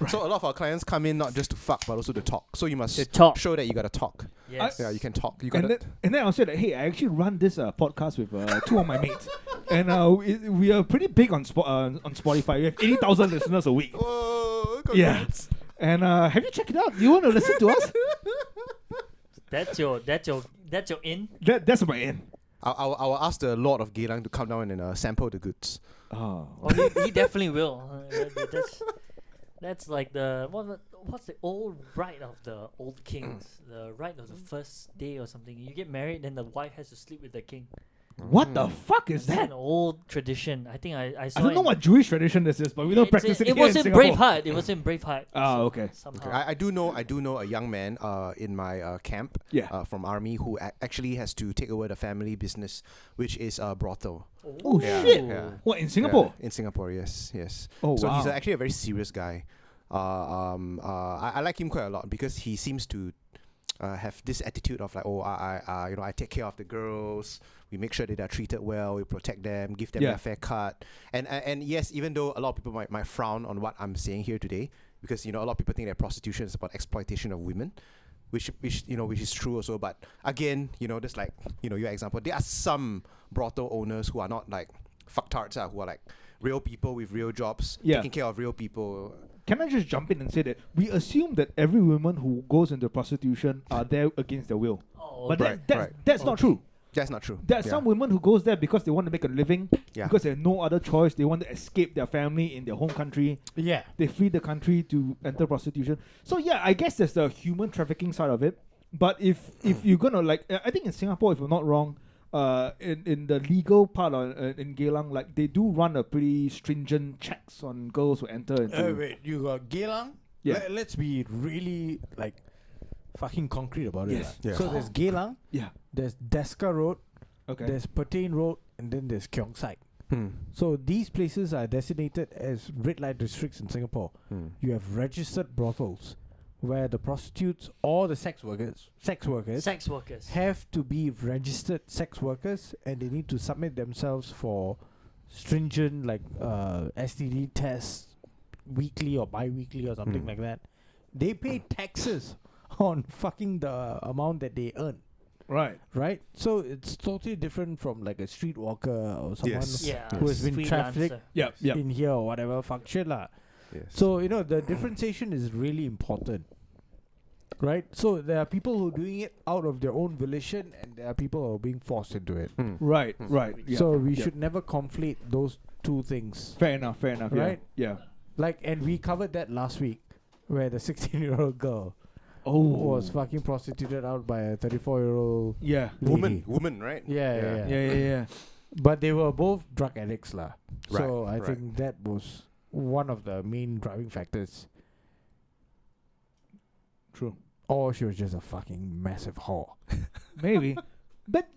So a lot of our clients come in not just to fuck, but also to talk. So you must To talk. show that you gotta talk. Yes. Yeah, you can talk. You And gotta. then I'll say that, hey, I actually run this podcast with two of my mates. And we are pretty big on Spotify. We have 80,000 listeners a week. Whoa, Yeah. congrats. And have you checked it out? You want to listen to us? That's your in. That's my end. I will ask the Lord of Geylang to come down and sample the goods. Oh. Oh, he definitely will. That's like what's the old rite of the old kings? The rite of the first day or something. You get married, then the wife has to sleep with the king. What the fuck is It's that? an old tradition. I think I saw. I don't know it. what Jewish tradition this is, but we don't practice it It here was in in Singapore. Braveheart. It was in Braveheart. Ah, so okay. Somehow. Okay, I do know a young man in my camp Yeah. from army who actually has to take over the family business, which is a brothel. Oh, Yeah, shit. yeah. What, in Singapore? Yeah, in Singapore, yes. Oh, So he's wow. actually a very serious guy. I like him quite a lot because he seems to have this attitude of like, I take care of the girls. We make sure that they're treated well. We protect them, give them Yeah. their fair cut. And yes, even though a lot of people might frown on what I'm saying here today, because a lot of people think that prostitution is about exploitation of women, which is true also. But again, just like your example, there are some brothel owners who are not like fucktards, who are like real people with real jobs, taking care of real people. Can I just jump in and say that we assume that every woman who goes into prostitution are there against their will, but that's not true. That's not true. There are some women who goes there because they want to make a living, Yeah. because they have no other choice. They want to escape their family in their home country. Yeah. They flee the country to enter prostitution. So yeah, I guess there's the human trafficking side of it. But if you're gonna I think in Singapore, if I'm not wrong, in the legal part in Geylang, like they do run a pretty stringent checks on girls who enter into. Wait, you got Geylang? Yeah. Let's be really like fucking concrete about Yes. it. Yeah. So there's Geylang, Yeah. there's Deska Road, Okay. there's Pertain Road, and then there's Keong Sai. Hmm. So these places are designated as red light districts in Singapore. Hmm. You have registered brothels where the prostitutes or the sex workers have to be registered sex workers, and they need to submit themselves for stringent STD tests weekly or bi-weekly or something like that. They pay taxes on fucking the amount that they earn. Right? So it's totally different from like a streetwalker or someone Yes. who has been trafficked Yeah. in here or whatever, fuck shit lah. Yes. So, the differentiation is really important. Right? So there are people who are doing it out of their own volition, and there are people who are being forced into it. Right. Yeah. So we Yeah. should never conflate those two things. Fair enough. Right? Yeah. And we covered that last week, where the 16-year-old girl Oh. was fucking prostituted out by a 34-year-old Yeah. Woman, right? Yeah. Yeah. But they were both drug addicts lah. So I Right. think that was one of the main driving factors. True. Or she was just a fucking massive whore. Maybe. But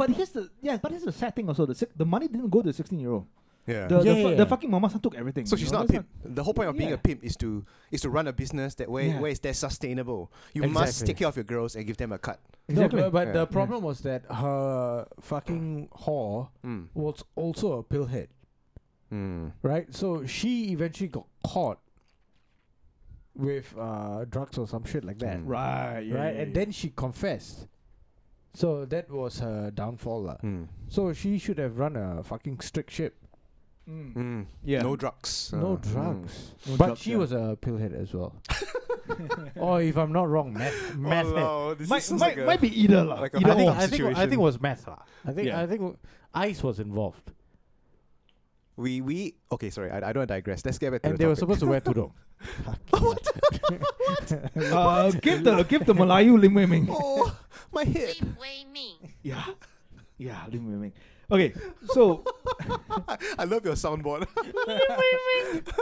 here's the sad thing also. The money didn't go to the 16-year-old. Yeah. The fucking mama son took everything. So she's not a pimp. The whole point of being Yeah. a pimp is to run a business where is that sustainable. You must Exactly. take care of your girls and give them a cut. Exactly. No, but Yeah. the problem was that her fucking whore was also a pillhead, right? So she eventually got caught with drugs or some shit like that, Right. Yeah, right? yeah, And then she confessed. So that was her downfall lah. Mm. So she should have run a fucking strict ship. Yeah. No drugs. No drugs. No But drugs, she yeah. was a pillhead as well. Or if I'm not wrong, meth head. Might be either lah. like a Either I think or. I think it was meth lah. I Yeah. think ice was involved, We okay. Sorry, I don't want to digress. Let's get back to and the they were topic. supposed to wear tudung. Give the Melayu Lim Wei Ming. Oh, my head. Lim Wei Ming. Yeah, Lim Wei Ming. Okay, so I love your soundboard.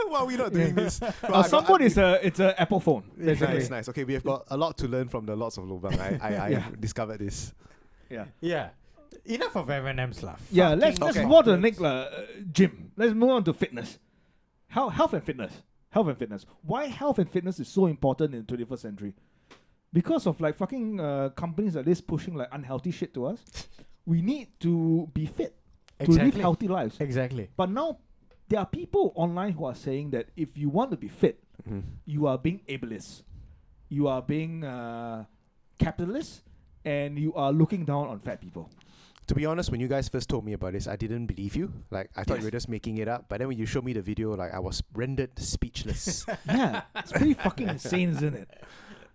Why are we not doing this? our soundboard is it's a Apple phone. Basically. Nice. Okay, we have got a lot to learn from the lots of Lobang. I discovered this. Yeah. Enough of M&Ms lah. Yeah, let's Okay. move on to the next gym. Let's move on to fitness. Health and fitness. Why health and fitness is so important in the 21st century? Because of like fucking companies like this pushing like unhealthy shit to us. We need to be fit to live Exactly. healthy lives. Exactly. But now there are people online who are saying that if you want to be fit, you are being ableist, you are being capitalist, and you are looking down on fat people. To be honest, when you guys first told me about this, I didn't believe you. Like, I thought you were just making it up. But then when you showed me the video, like, I was rendered speechless. Yeah, it's pretty fucking insane, isn't it?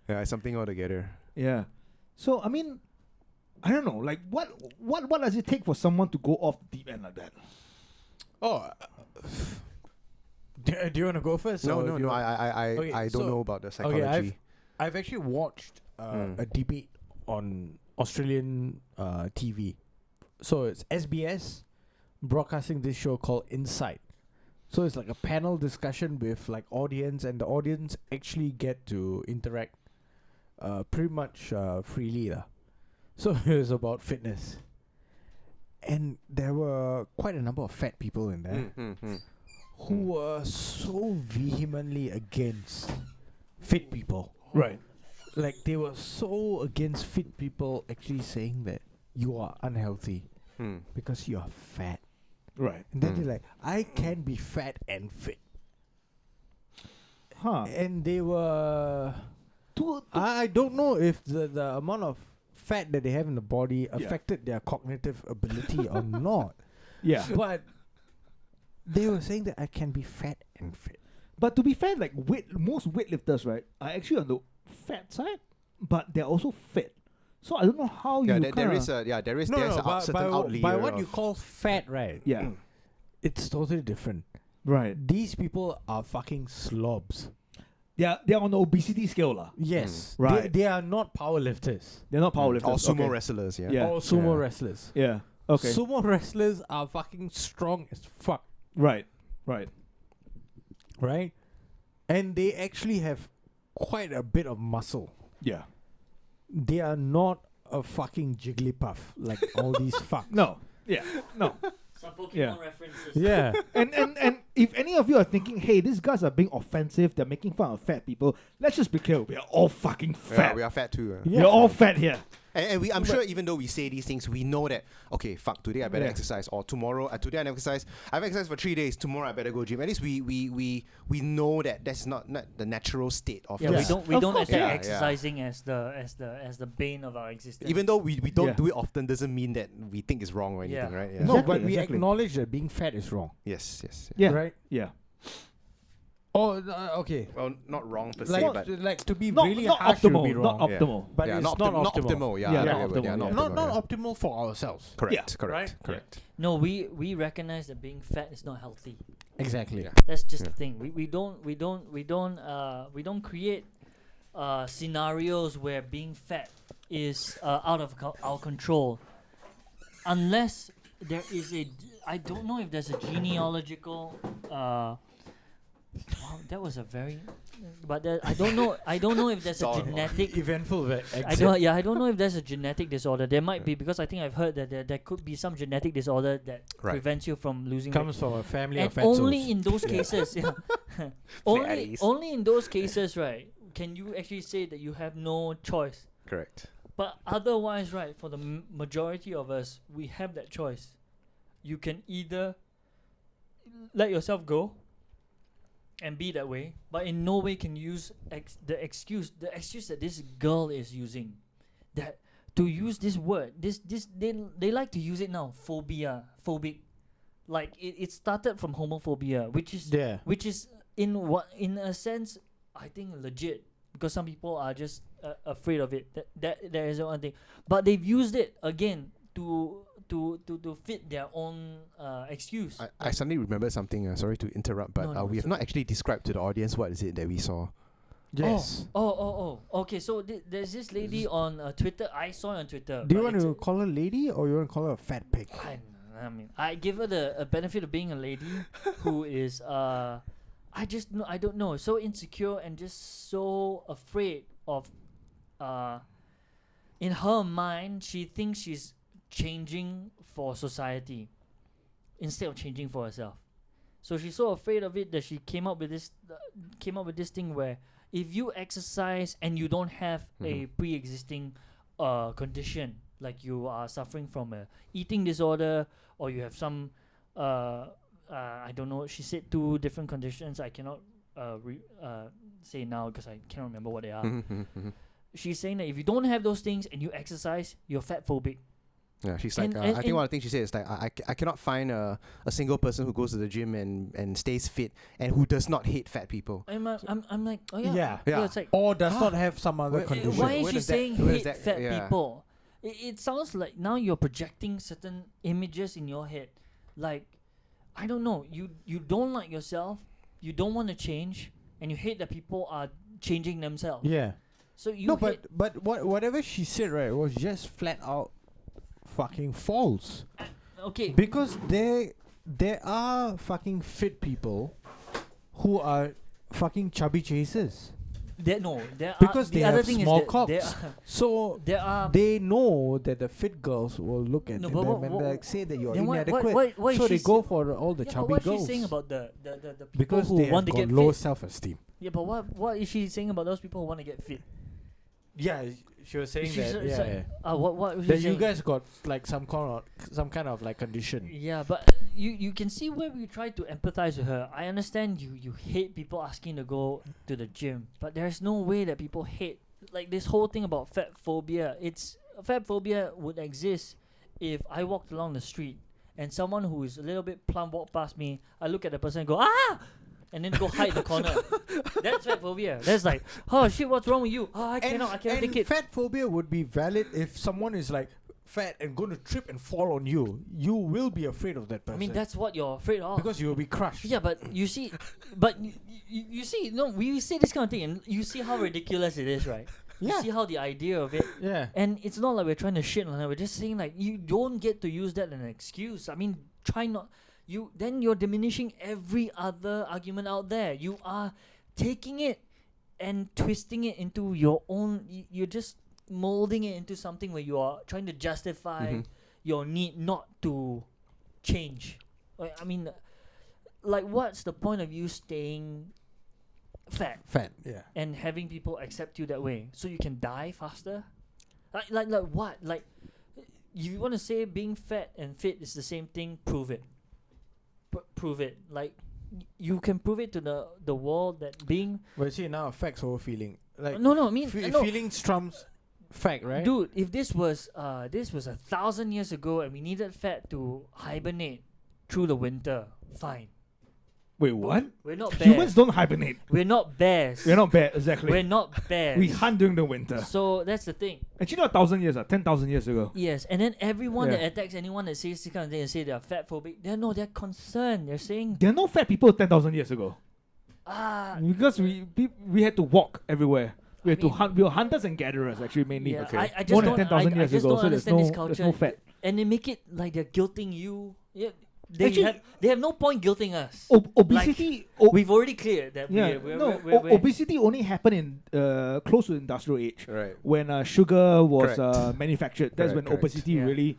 Yeah, it's something altogether. Yeah. So I mean, I don't know. Like, what does it take for someone to go off the deep end like that? Oh. Do you want to go first? No. Okay, I don't so- know about the psychology. Okay, I've actually watched a debate on Australian TV. So it's SBS broadcasting this show called Insight. So it's like a panel discussion with like audience, and the audience actually get to interact pretty much freely lah. So it was about fitness, and there were quite a number of fat people in there who were so vehemently against fit people. Right. Like they were so against fit people actually saying that you are unhealthy because you are fat. Right. And then they're like, I can be fat and fit. Huh. and they were. To- I don't know if the amount of fat that they have in the body affected their cognitive ability or not. yeah. But they were saying that I can be fat and fit. But to be fair, like most weightlifters, right, are actually on the fat side, but they're also fit. So I don't know how Yeah, you there kinda, is a there's No, a by, certain by, outlier by what of- you call fat, right? yeah, It's totally different. right. These people are fucking slobs. They're on the obesity scale, lah. Yes. Right. They are not powerlifters They're not powerlifters. or sumo okay. wrestlers. Yeah. Yeah. or sumo Yeah. wrestlers. Yeah. Okay. Sumo wrestlers are fucking strong as fuck, right. Right. right? And they actually have quite a bit of muscle. Yeah. They are not a fucking Jigglypuff like all these fucks. No. Yeah. No. Some Pokemon Yeah. references. Yeah. And if any of you are thinking, hey, these guys are being offensive, they're making fun of fat people, let's just be clear, we are all fucking Yeah, fat. we are fat too. We're all fat here. And I'm sure even though we say these things, we know that, okay, fuck, today I better Yeah. exercise, or tomorrow, today I never exercise. I've exercised for 3 days, tomorrow I better go gym. At least we know that that's not the natural state of Yeah, Yeah. we Of don't course. attack Yeah, yeah. exercising as the bane of our existence. Even though we don't Yeah. do it often, doesn't mean that we think it's wrong or anything, Yeah. right? Yeah. No, Exactly, but we exactly. acknowledge that being fat is wrong. Yes. Yeah. Right? Yeah. Oh, okay. Well, not wrong per se, Like, but like to be Not, really not harsh would be optimal. wrong. Not Yeah. optimal. But yeah, it's not not not optimal. optimal. Yeah, Yeah, yeah, not yeah, optimal, yeah, yeah. Not optimal, optimal for ourselves. Correct, Yeah. correct, Right? correct. no, we recognize that being fat is not healthy. Exactly. Yeah. That's just Yeah. the thing. We don't create scenarios where being fat is out of our control, unless there is I don't know if there's a genealogical. Wow, that was a very. But I don't know. I don't know if there's a Sorry. genetic. Eventful I don't. Yeah, I don't know if there's a genetic disorder. There might be, because I think I've heard that there could be some genetic disorder that Right. prevents you from losing weight. comes from a family And of fatsos. only in those cases, yeah. Fatties. only in those cases, right, can you actually say that you have no choice. Correct. But otherwise, right, for the majority of us, we have that choice. You can either let yourself go and be that way, but in no way can use the excuse that this girl is using, that to use this word, they like to use it now, phobic, like it started from homophobia, which is in a sense I think legit, because some people are just afraid of it. That there is one thing, but they've used it again to fit their own excuse. I suddenly remember something. Sorry to interrupt, but No, we it's have not okay. actually described to the audience what is it that we saw. Yes. Oh. Okay, so there's this lady on Twitter. I saw her on Twitter. Do you but want it's to call her lady or you want to call her a fat pig? I mean, I give her the benefit of being a lady who is I don't know, so insecure and just so afraid of in her mind she thinks she's changing for society instead of changing for herself. So she's so afraid of it that she came up with this thing where if you exercise and you don't have a pre-existing condition, like you are suffering from a eating disorder or you have some I don't know, she said 2 different conditions I cannot say now because I can't remember what they are. She's saying that if you don't have those things and you exercise, you're fat phobic. Yeah, she's like, And- I think one of the things she said is like, I cannot find a single person who goes to the gym and stays fit and who does not hate fat people. I'm like, oh yeah, Yeah. Yeah. It's like, Or does not have some other Wait, condition. why is where she does that- saying where does hate that- fat yeah. people? It sounds like now you're projecting certain images in your head. Like, I don't know, you don't like yourself, you don't want to change, and you hate that people are changing themselves. Yeah. So you No, hate, but whatever she said, right, was just flat out fucking false. okay, Because there are fucking fit people who are fucking chubby chasers. there Because the they other have thing small is that cocks. So there are they know that the fit girls will look at No, them but and what- like say that you're then inadequate. why is So she they go sa- for all the yeah, but chubby what's girls. she saying about the people Because who they want have to got get low fit? self-esteem. Yeah, but what is she saying about those people who want to get fit? Yeah, she was saying She's that. so- Yeah, so- yeah. what was That she you saying? guys got like some kind of like condition. Yeah, but you can see where we try to empathize with her. I understand you hate people asking to go to the gym, but there's no way that people hate like this whole thing about fat phobia. Fat phobia would exist if I walked along the street and someone who is a little bit plump walked past me. I look at the person and go and then go hide in the corner. That's fat phobia. That's like, oh shit, what's wrong with you? Oh, I cannot take it. Fat phobia would be valid if someone is like fat and going to trip and fall on you. You will be afraid of that person. I mean, that's what you're afraid of. because you will be crushed. Yeah, but you see, you see, no, we say this kind of thing, and you see how ridiculous it is, right? Yeah. You see how the idea of it, Yeah. and it's not like we're trying to shit on her. We're just saying like you don't get to use that as an excuse. I mean, try not. Then you're diminishing every other argument out there. You are taking it and twisting it into your own. You're just molding it into something where you are trying to justify your need not to change. I mean, like, what's the point of you staying fat Fat. Yeah. and having people accept you that way so you can die faster? Like what? Like, if you want to say being fat and fit is the same thing, prove it. Prove it. Like, you can prove it to the world that being. But see now, facts over feeling. Like No. I mean, no. feeling trumps fact, right? Dude, if this was 1,000 years ago and we needed fat to hibernate through the winter, fine. Wait, what? We're not Humans bears. don't hibernate. We're not bears. We're not bad, exactly. We're not bears. We hunt during the winter. So that's the thing. Actually, not 1,000 years, 10,000 years ago. Yes, and then everyone Yeah. that attacks anyone that says this kind of thing and say they're fat phobic, they're concerned. They're saying, There are no fat people 10,000 years ago. Because we had to walk everywhere. We had to mean- hunt. We were hunters and gatherers, actually, mainly. yeah, Okay. I just More than don't, 10,000 I years just ago, don't so there's understand this no culture. fat. And they make it like they're guilting you. Yeah, Actually- they have no point guilting us. Obesity. We've already cleared that. yeah, we're obesity only happened in close to industrial age, Right. when sugar was Correct. manufactured. That's when Correct. obesity Yeah. really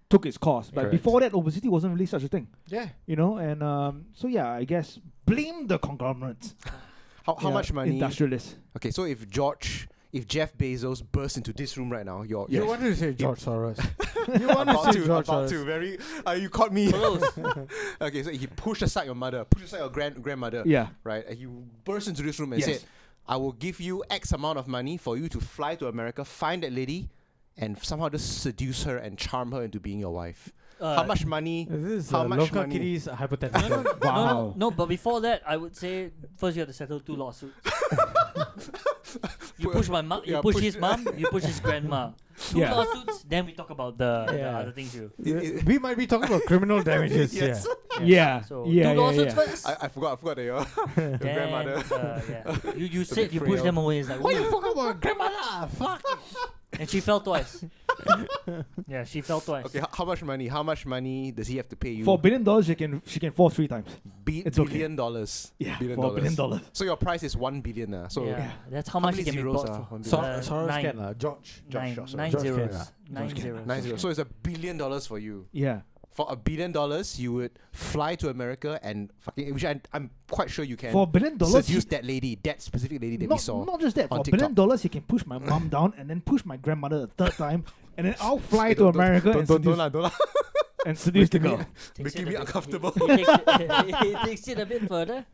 took its course. But Correct. before that, obesity wasn't really such a thing. Yeah. And so yeah, I guess blame the conglomerates. How Yeah, much money? Industrialists. Okay, so if Jeff Bezos bursts into this room right now, you're You wanted to say George Soros. You wanted about to say to, George about Soros. to, very. You caught me. close. Okay, so he pushed aside your mother, pushed aside your grandmother, Yeah. right? And he burst into this room and Yes. said, "I will give you X amount of money for you to fly to America, find that lady, and somehow just seduce her and charm her into being your wife." How much money? This is How much Loka money? Kitty's hypothetical. Wow. No, but before that, I would say first you have to settle 2 lawsuits. You push my mom, you Yeah, push push- his mom, you push his grandma. 2 Yeah. lawsuits, then we talk about the Yeah. other things too. We might be talking about criminal damages. Yes. Yeah. So yeah. 2 lawsuits yeah. first. I forgot that your Then, grandmother. yeah. You said bit you pushed frail. them away. It's like, What "Ooh." you talking about, grandmother? Fuck. And she fell twice. Yeah, she fell twice. Okay, how much money? How much money does he have to pay you? For $1 billion, she can fall 3 times. It's okay. billion dollars. Yeah. Billion for $1 dollars. billion. So your price is 1 billion. So yeah, that's how how much many it can be zeros bought are for. 1 So, billion? Soros nine. can George. Nine, George, nine George zeros. can, Nine George can. zeros. 9 zeros. So it's $1 billion for you. Yeah. For $1 billion, you would fly to America and fucking, which I'm quite sure you can For $1 billion, seduce that lady, that specific lady that we saw. not just that. For on $1 billion, he can push my mom down and then push my grandmother the 3rd time, and then I'll fly to America and seduce, don't and seduce the girl. Takes Making it me a bit- uncomfortable. He takes it a bit further.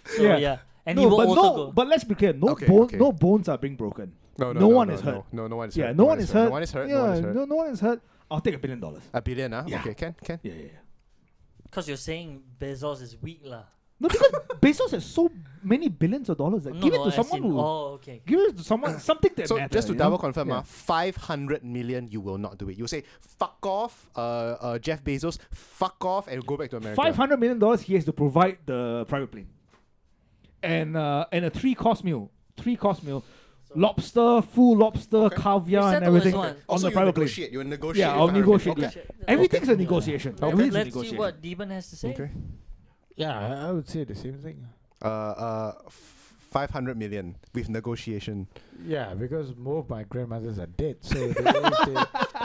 So, Yeah. yeah. And he will also go. but let's be clear. No Okay, bone, okay. no bones are being broken. No one is hurt. No one is Yeah, hurt. no one is hurt. No one is hurt. Yeah, No one is hurt. no one is hurt. I'll take $1 billion. $1 billion, huh? Yeah. Okay, can. Yeah. Because you're saying Bezos is weak lah. No, because Bezos has so many billions of dollars. Like, give it to as someone in- who. Oh, okay. Give it to someone. Something that So matters. just to you double know? confirm, Yeah. 500 million, you will not do it. You say, fuck off, Jeff Bezos, fuck off, and go back to America. $500 million. He has to provide the private plane, and a 3-course meal. 3-course meal. Lobster, full lobster, Okay. caviar, and settle everything this one. on Also, the you private plane. negotiate. You negotiate. Yeah, I'll 500 negotiate. million. Yeah. Okay. Everything's a Okay. negotiation. Let- Everything's a Let's see negotiation. what Deben has to say. Okay. Yeah, I would say the same thing. 500 million with negotiation. Yeah, because both my grandmothers are dead. So they,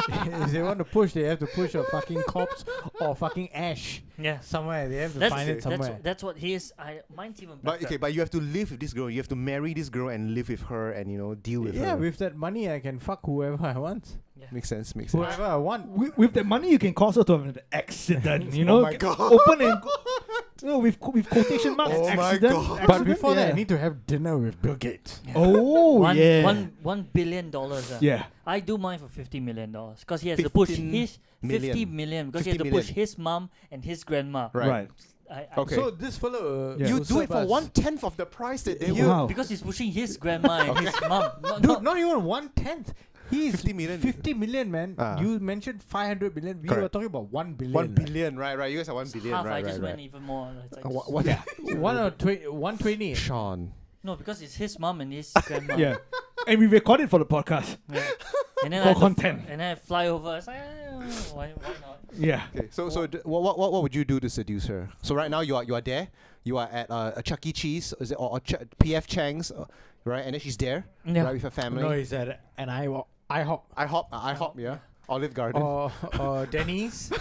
If they want to push, they have to push a fucking corpse or fucking ash Yeah. somewhere. They have to That's find it somewhere. that's what his. Mine's even better. But okay, but you have to live with this girl. You have to marry this girl and live with her, and deal with Yeah, her. with that money, I can fuck whoever I want. Makes sense. Makes sense. Whoever I want. With that money, you can cause her to have an accident. Oh my God. Open and with quotation marks. Oh my accident, God. accident, But before that, yeah. I need to have dinner with Bill Gates. Oh One, yeah. $1 billion. Yeah. I do mine for $50 million because he has to push 15 his 50 million. million because he 50 has to push million. his mom and his grandma. Right. I Okay. So this fellow, Yeah. You will do it serve for us. 1/10 of the price that they You- would. Wow. Because he's pushing his grandma and his mom. Dude, not even 1/10. He's 50 million. 50 million, man. Ah. You mentioned 500 million. We Correct. were talking about 1 billion. 1 billion, right? You guys are 1 billion, half. right? I just right, went right. even more. It's like What? just- 120. Sean. No, because it's his mom and his grandma. Yeah. And we record it for the podcast. Yeah. And then For I have to content. and then I fly over. It's like, why not? Yeah. Okay, what would you do to seduce her? So right now you are there. You are at a Chuck E. Cheese, is it, or P.F. Chang's, right? And then she's there, Yeah. right, with her family. No, he's at an IHOP. IHOP, yeah. Olive Garden. Or Denny's.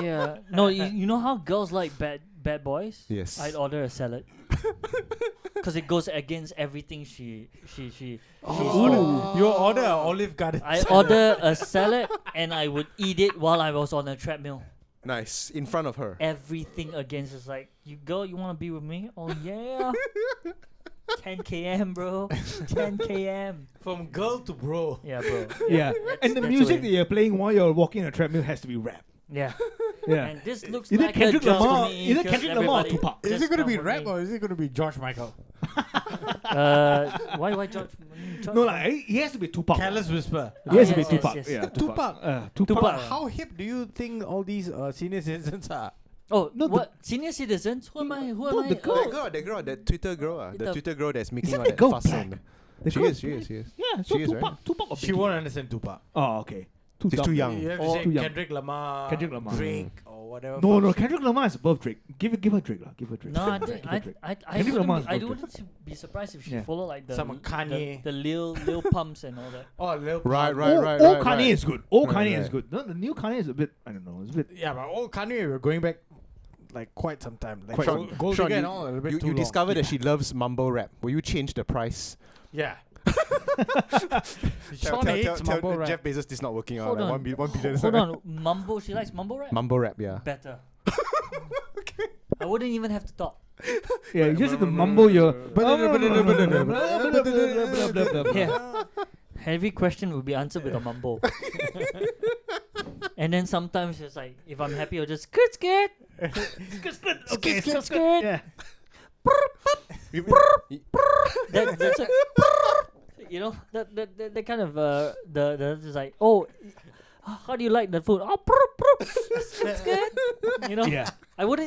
Yeah. No, you know how girls like bad boys? Yes. I'd order a salad. Because it goes against everything she You order an Olive Garden. I order a salad and I would eat it while I was on a treadmill. Nice, in front of her. Everything against is like, you want to be with me? Oh yeah. 10 km, bro. 10 km. From girl to bro. Yeah, bro. Yeah. And the that's music the that way. you're playing while you're walking on a treadmill has to be rap. Yeah. Yeah. And this looks Either like Kendrick a job Lamar- for me. either 'cause Kendrick Lamar or everybody Tupac. Is just it going to come be for rap me. or is it going to be George Michael? Why George? No, like he has to be Tupac. Careless Whisper. He has to yes, be yes, Tupac. yes. Yeah, Tupac. Tupac. Tupac. How hip do you think all these senior citizens are? Oh, No, what? Senior citizens? Who am I? Who am No, I? the girl- Oh, That Twitter girl, the The- Twitter girl that's making Isn't all the that girl fuss. black? And The she girl is. Yeah, so She is, Tupac, right? Tupac or She Biggie? won't understand Tupac. Oh, okay. Too She's dumb. too young. You have to Oh, say too young. Kendrick Lamar, Kendrick Lamar. Drake, or whatever. No, fuck no, shit. Kendrick Lamar is above Drake. Give her Drake lah. Give her Drake. No, I Give think her Drake. I Kendrick Lamar is wouldn't, I good. wouldn't be surprised if she Yeah. follow like the Some Kanye. the Lil Pumps and all that. Oh, Lil Right, Pump. right, Old right, Kanye right. is good. Old Right, Kanye is right. good. No, the new Kanye is a bit. I don't know. It's a bit. Yeah, but old Kanye, we're going back like quite some time. Like Quite Gold, some- Gold Sean, Digger you- and all, a little bit too You long. discovered that she loves mumble rap. Will you change the price? Yeah. Tell Sean hates mumble rap. Jeff Bezos this is not working out. Hold Like on. 1 billion. Hold on, mumble. She likes mumble rap. Mumble rap, yeah. Better. I wouldn't even have to talk. Yeah, you just have to mumble your. Yeah. Every question will be answered with a mumble. And then sometimes it's like, if I'm happy, I'll just skirt. Okay, Skirt, skirt. Yeah. That's a, you know, that kind of the just like, oh, how do you like the food? Oh, skirt. You know, Yeah. I would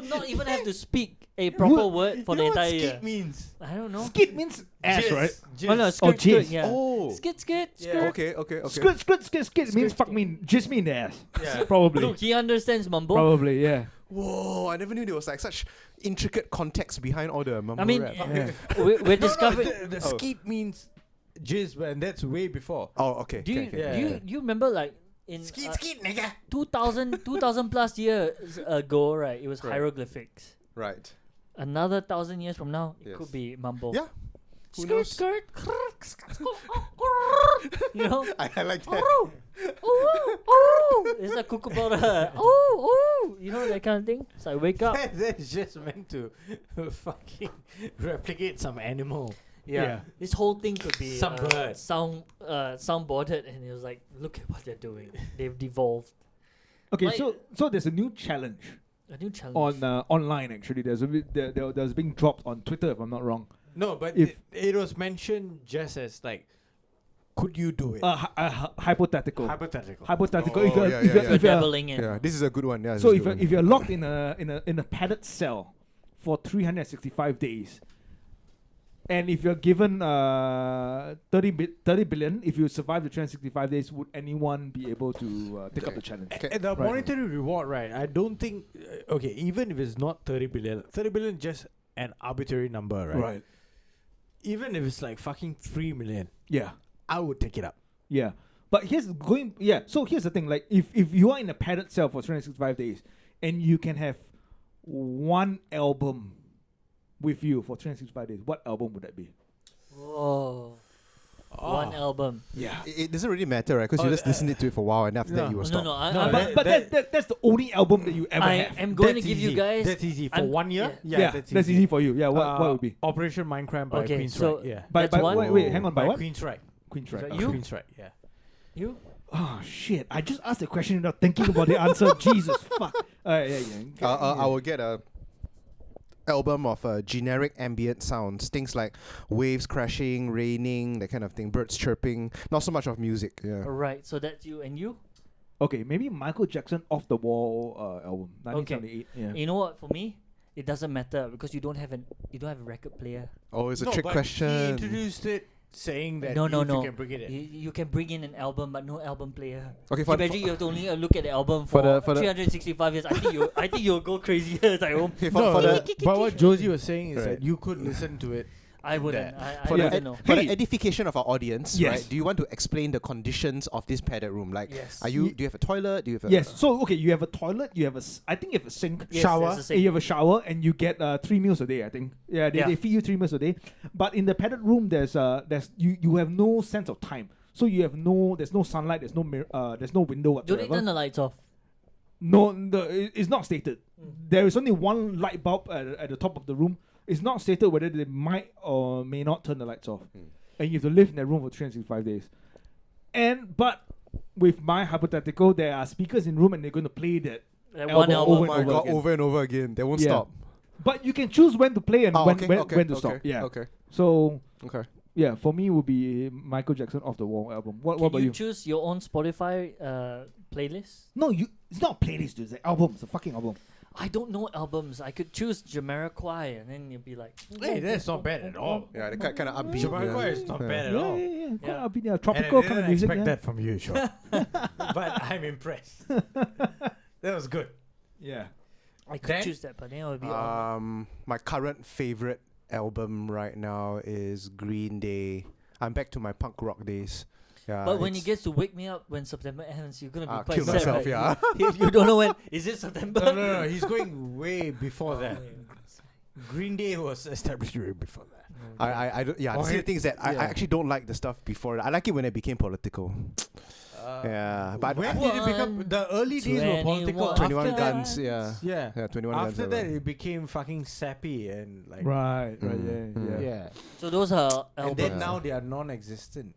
not even have to speak a proper word for the entire year. means? I don't know. Skit means ass, right? Oh no, Oh, skirt, jizz. yeah. Oh. Skit, Yeah. skirt. Okay. Skit means fuck me, just me in the ass. Yeah. Probably. Look, he understands mumble. Probably, yeah. Whoa, I never knew there was like such intricate context behind all the mumble I mean, rap. Yeah. we're discovering. The Oh. skeet means jizz, and that's way before. Oh, okay. Do you okay. Yeah. do you remember like in Skeet, nigga. 2000 plus years ago, right? It was Right. hieroglyphics. Right. Another 1,000 years from now, it Yes. could be mumble. Yeah. Who Skirt, knows? skirt. You know? I like that. It's a kookaburra. Oh. You know that kind of thing? So I wake up. That's just meant to fucking replicate some animal. Yeah. This whole thing could be Some bird. soundboarded, and it was like, look at what they're doing. They've devolved. Okay, Like- so there's a new challenge A new challenge. on online actually. There's a bit there's being dropped on Twitter if I'm not wrong. No, but If- it was mentioned just as like, could you do it? Hypothetical. Hypothetical. Hypothetical. Oh, if you're, yeah, if yeah, you're, yeah. if you're dabbling in. Yeah, this is a good one. Yeah. this so is a if good you're, one. if you're locked in a padded cell for 365 days, and if you're given 30 billion, if you survive the 365 days, would anyone be able to take up the challenge? Okay. And the Right. monetary reward, right? I don't think. Okay, even if it's not 30 billion, 30 billion is just an arbitrary number, right? Even if it's like fucking 3 million, Yeah. I would take it up. Yeah. But so here's the thing, like if you are in a padded cell for 365 days and you can have one album with you for 365 days, what album would that be? Whoa. One album. Yeah. It doesn't really matter, right? Because you just listen to it for a while, and after that you will stop. That's the only album that you ever I have. am going to That's give you easy. guys. That's easy. For I'm- 1 year? Yeah, that's easy for you. Yeah, what would be? Operation Mindcrime by Okay, Queen's so- Right. Yeah. By, That's by, one. wait, hang on, by what? Queen's Right. Queen's right. that Okay. you? Queen's Right, yeah. You? Oh shit! I just asked the question without thinking about the answer. Jesus fuck. Yeah. I will get a album of generic ambient sounds, things like waves crashing, raining, that kind of thing, birds chirping. Not so much of music. Yeah. Alright, so that's you and you? Okay, maybe Michael Jackson Off the Wall album, 1978. Yeah. You know what? For me, it doesn't matter because you don't have a record player. Oh, it's a No, trick but question. He introduced it saying that No. you can bring it in. You can bring in an album, but no album player. Okay, for Imagine you have to only look at the album for for, the- 365 years. I think you'll go crazy at home. Okay, No, for the but what Josie was saying is Right. that you could listen to it. I wouldn't. I for Yeah. wouldn't know. for Hey. the edification of our audience, Yes. right? Do you want to explain the conditions of this padded room? Like, Yes. do you have a toilet? Do you have a Yes. So okay, you have a toilet. You have I think you have a sink, Yes, shower. there's a sink. You have a shower, and you get 3 meals a day. I think. Yeah, they feed you 3 meals a day. But in the padded room, there's you have no sense of time. So there's no sunlight. There's no there's no window Don't they whatsoever. turn the lights off? No, it's not stated. There is only one light bulb at the top of the room. It's not stated whether they might or may not turn the lights off. And you have to live in that room for 365 days. But with my hypothetical, there are speakers in the room and they're going to play that. Like Album one album. over Oh my and over god, again. over and over again. They won't Yeah. stop. But you can choose when to play and when to stop. Okay. Yeah. Okay. So Okay. yeah, for me it would be Michael Jackson Off the Wall album. What Can about you you? choose your own Spotify playlist? No, it's not a playlist, dude. It's an album. It's a fucking album. I don't know albums. I could choose Jamiroquai, and then you'd be like, Hey, that's not bad at all. Yeah, they kind of upbeat. Jamiroquai is not bad at all. Yeah. Quite Yeah. upbeat, yeah. And Tropical I kind of didn't music. expect Yeah. that from you, Sean. But I'm impressed. That was good. Yeah. I could Then- choose that, but then it would be on. My current favorite album right now is Green Day. I'm back to my punk rock days. Yeah, But when it it's- gets to Wake Me Up when September ends, you're gonna be quite kill sad, myself, right? yeah. You don't know when. Is it September? No. He's going way before that. Green Day was established way before that. I don't, yeah, Oh, the hey, thing is that I yeah. actually don't like the stuff before. I like it when it became political. Yeah, but when did it become? The early days were political. 21 After Guns, that- yeah. Yeah. Yeah, 21 Guns. After that, it became fucking sappy and like. Right. Mm. Yeah. Yeah. So those are And albums. then Yeah. now they are non-existent.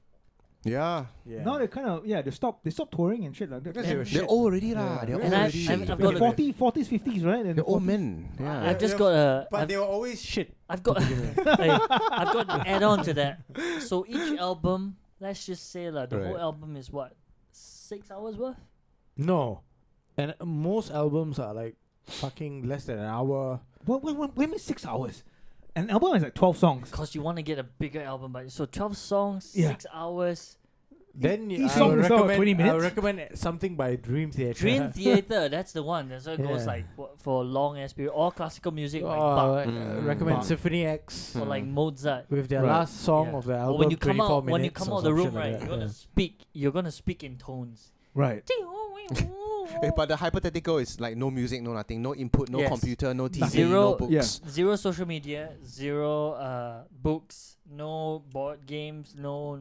Yeah. Yeah. Now they kind of they stopped touring and shit like that. Because they were They're shit. old already lah. Yeah. They're old And already. I've got They're a- 40s, 50s, right? And They're old 40s. men. Yeah. I've just got a. But they were always shit. I've got. I've got to add on to that. So each album, let's just say the whole Right. album is what, 6 hours worth? No. And most albums are like fucking less than an hour. When 6 hours? An album is like 12 songs. Because you want to get a bigger album, but so 12 songs, Yeah. 6 hours. Then Each I song would is about 20 recommend, I minutes? would recommend something by Dream Theater. Dream Theater, that's the one. That's what goes Yeah. like for a long ass period. All classical music like Oh, Bach recommend Bach. Symphony X or like Mozart. with their Right. last song Yeah. of the Or album. when you come 24 out, when you minutes come or out of the some room, shit like right, that, you're gonna yeah. speak. You're gonna speak in tones. Right. But the hypothetical is like no music, no nothing, no input, no Yes. computer, no TV, Zero- no books. Yeah. Zero social media, zero books, no board games, no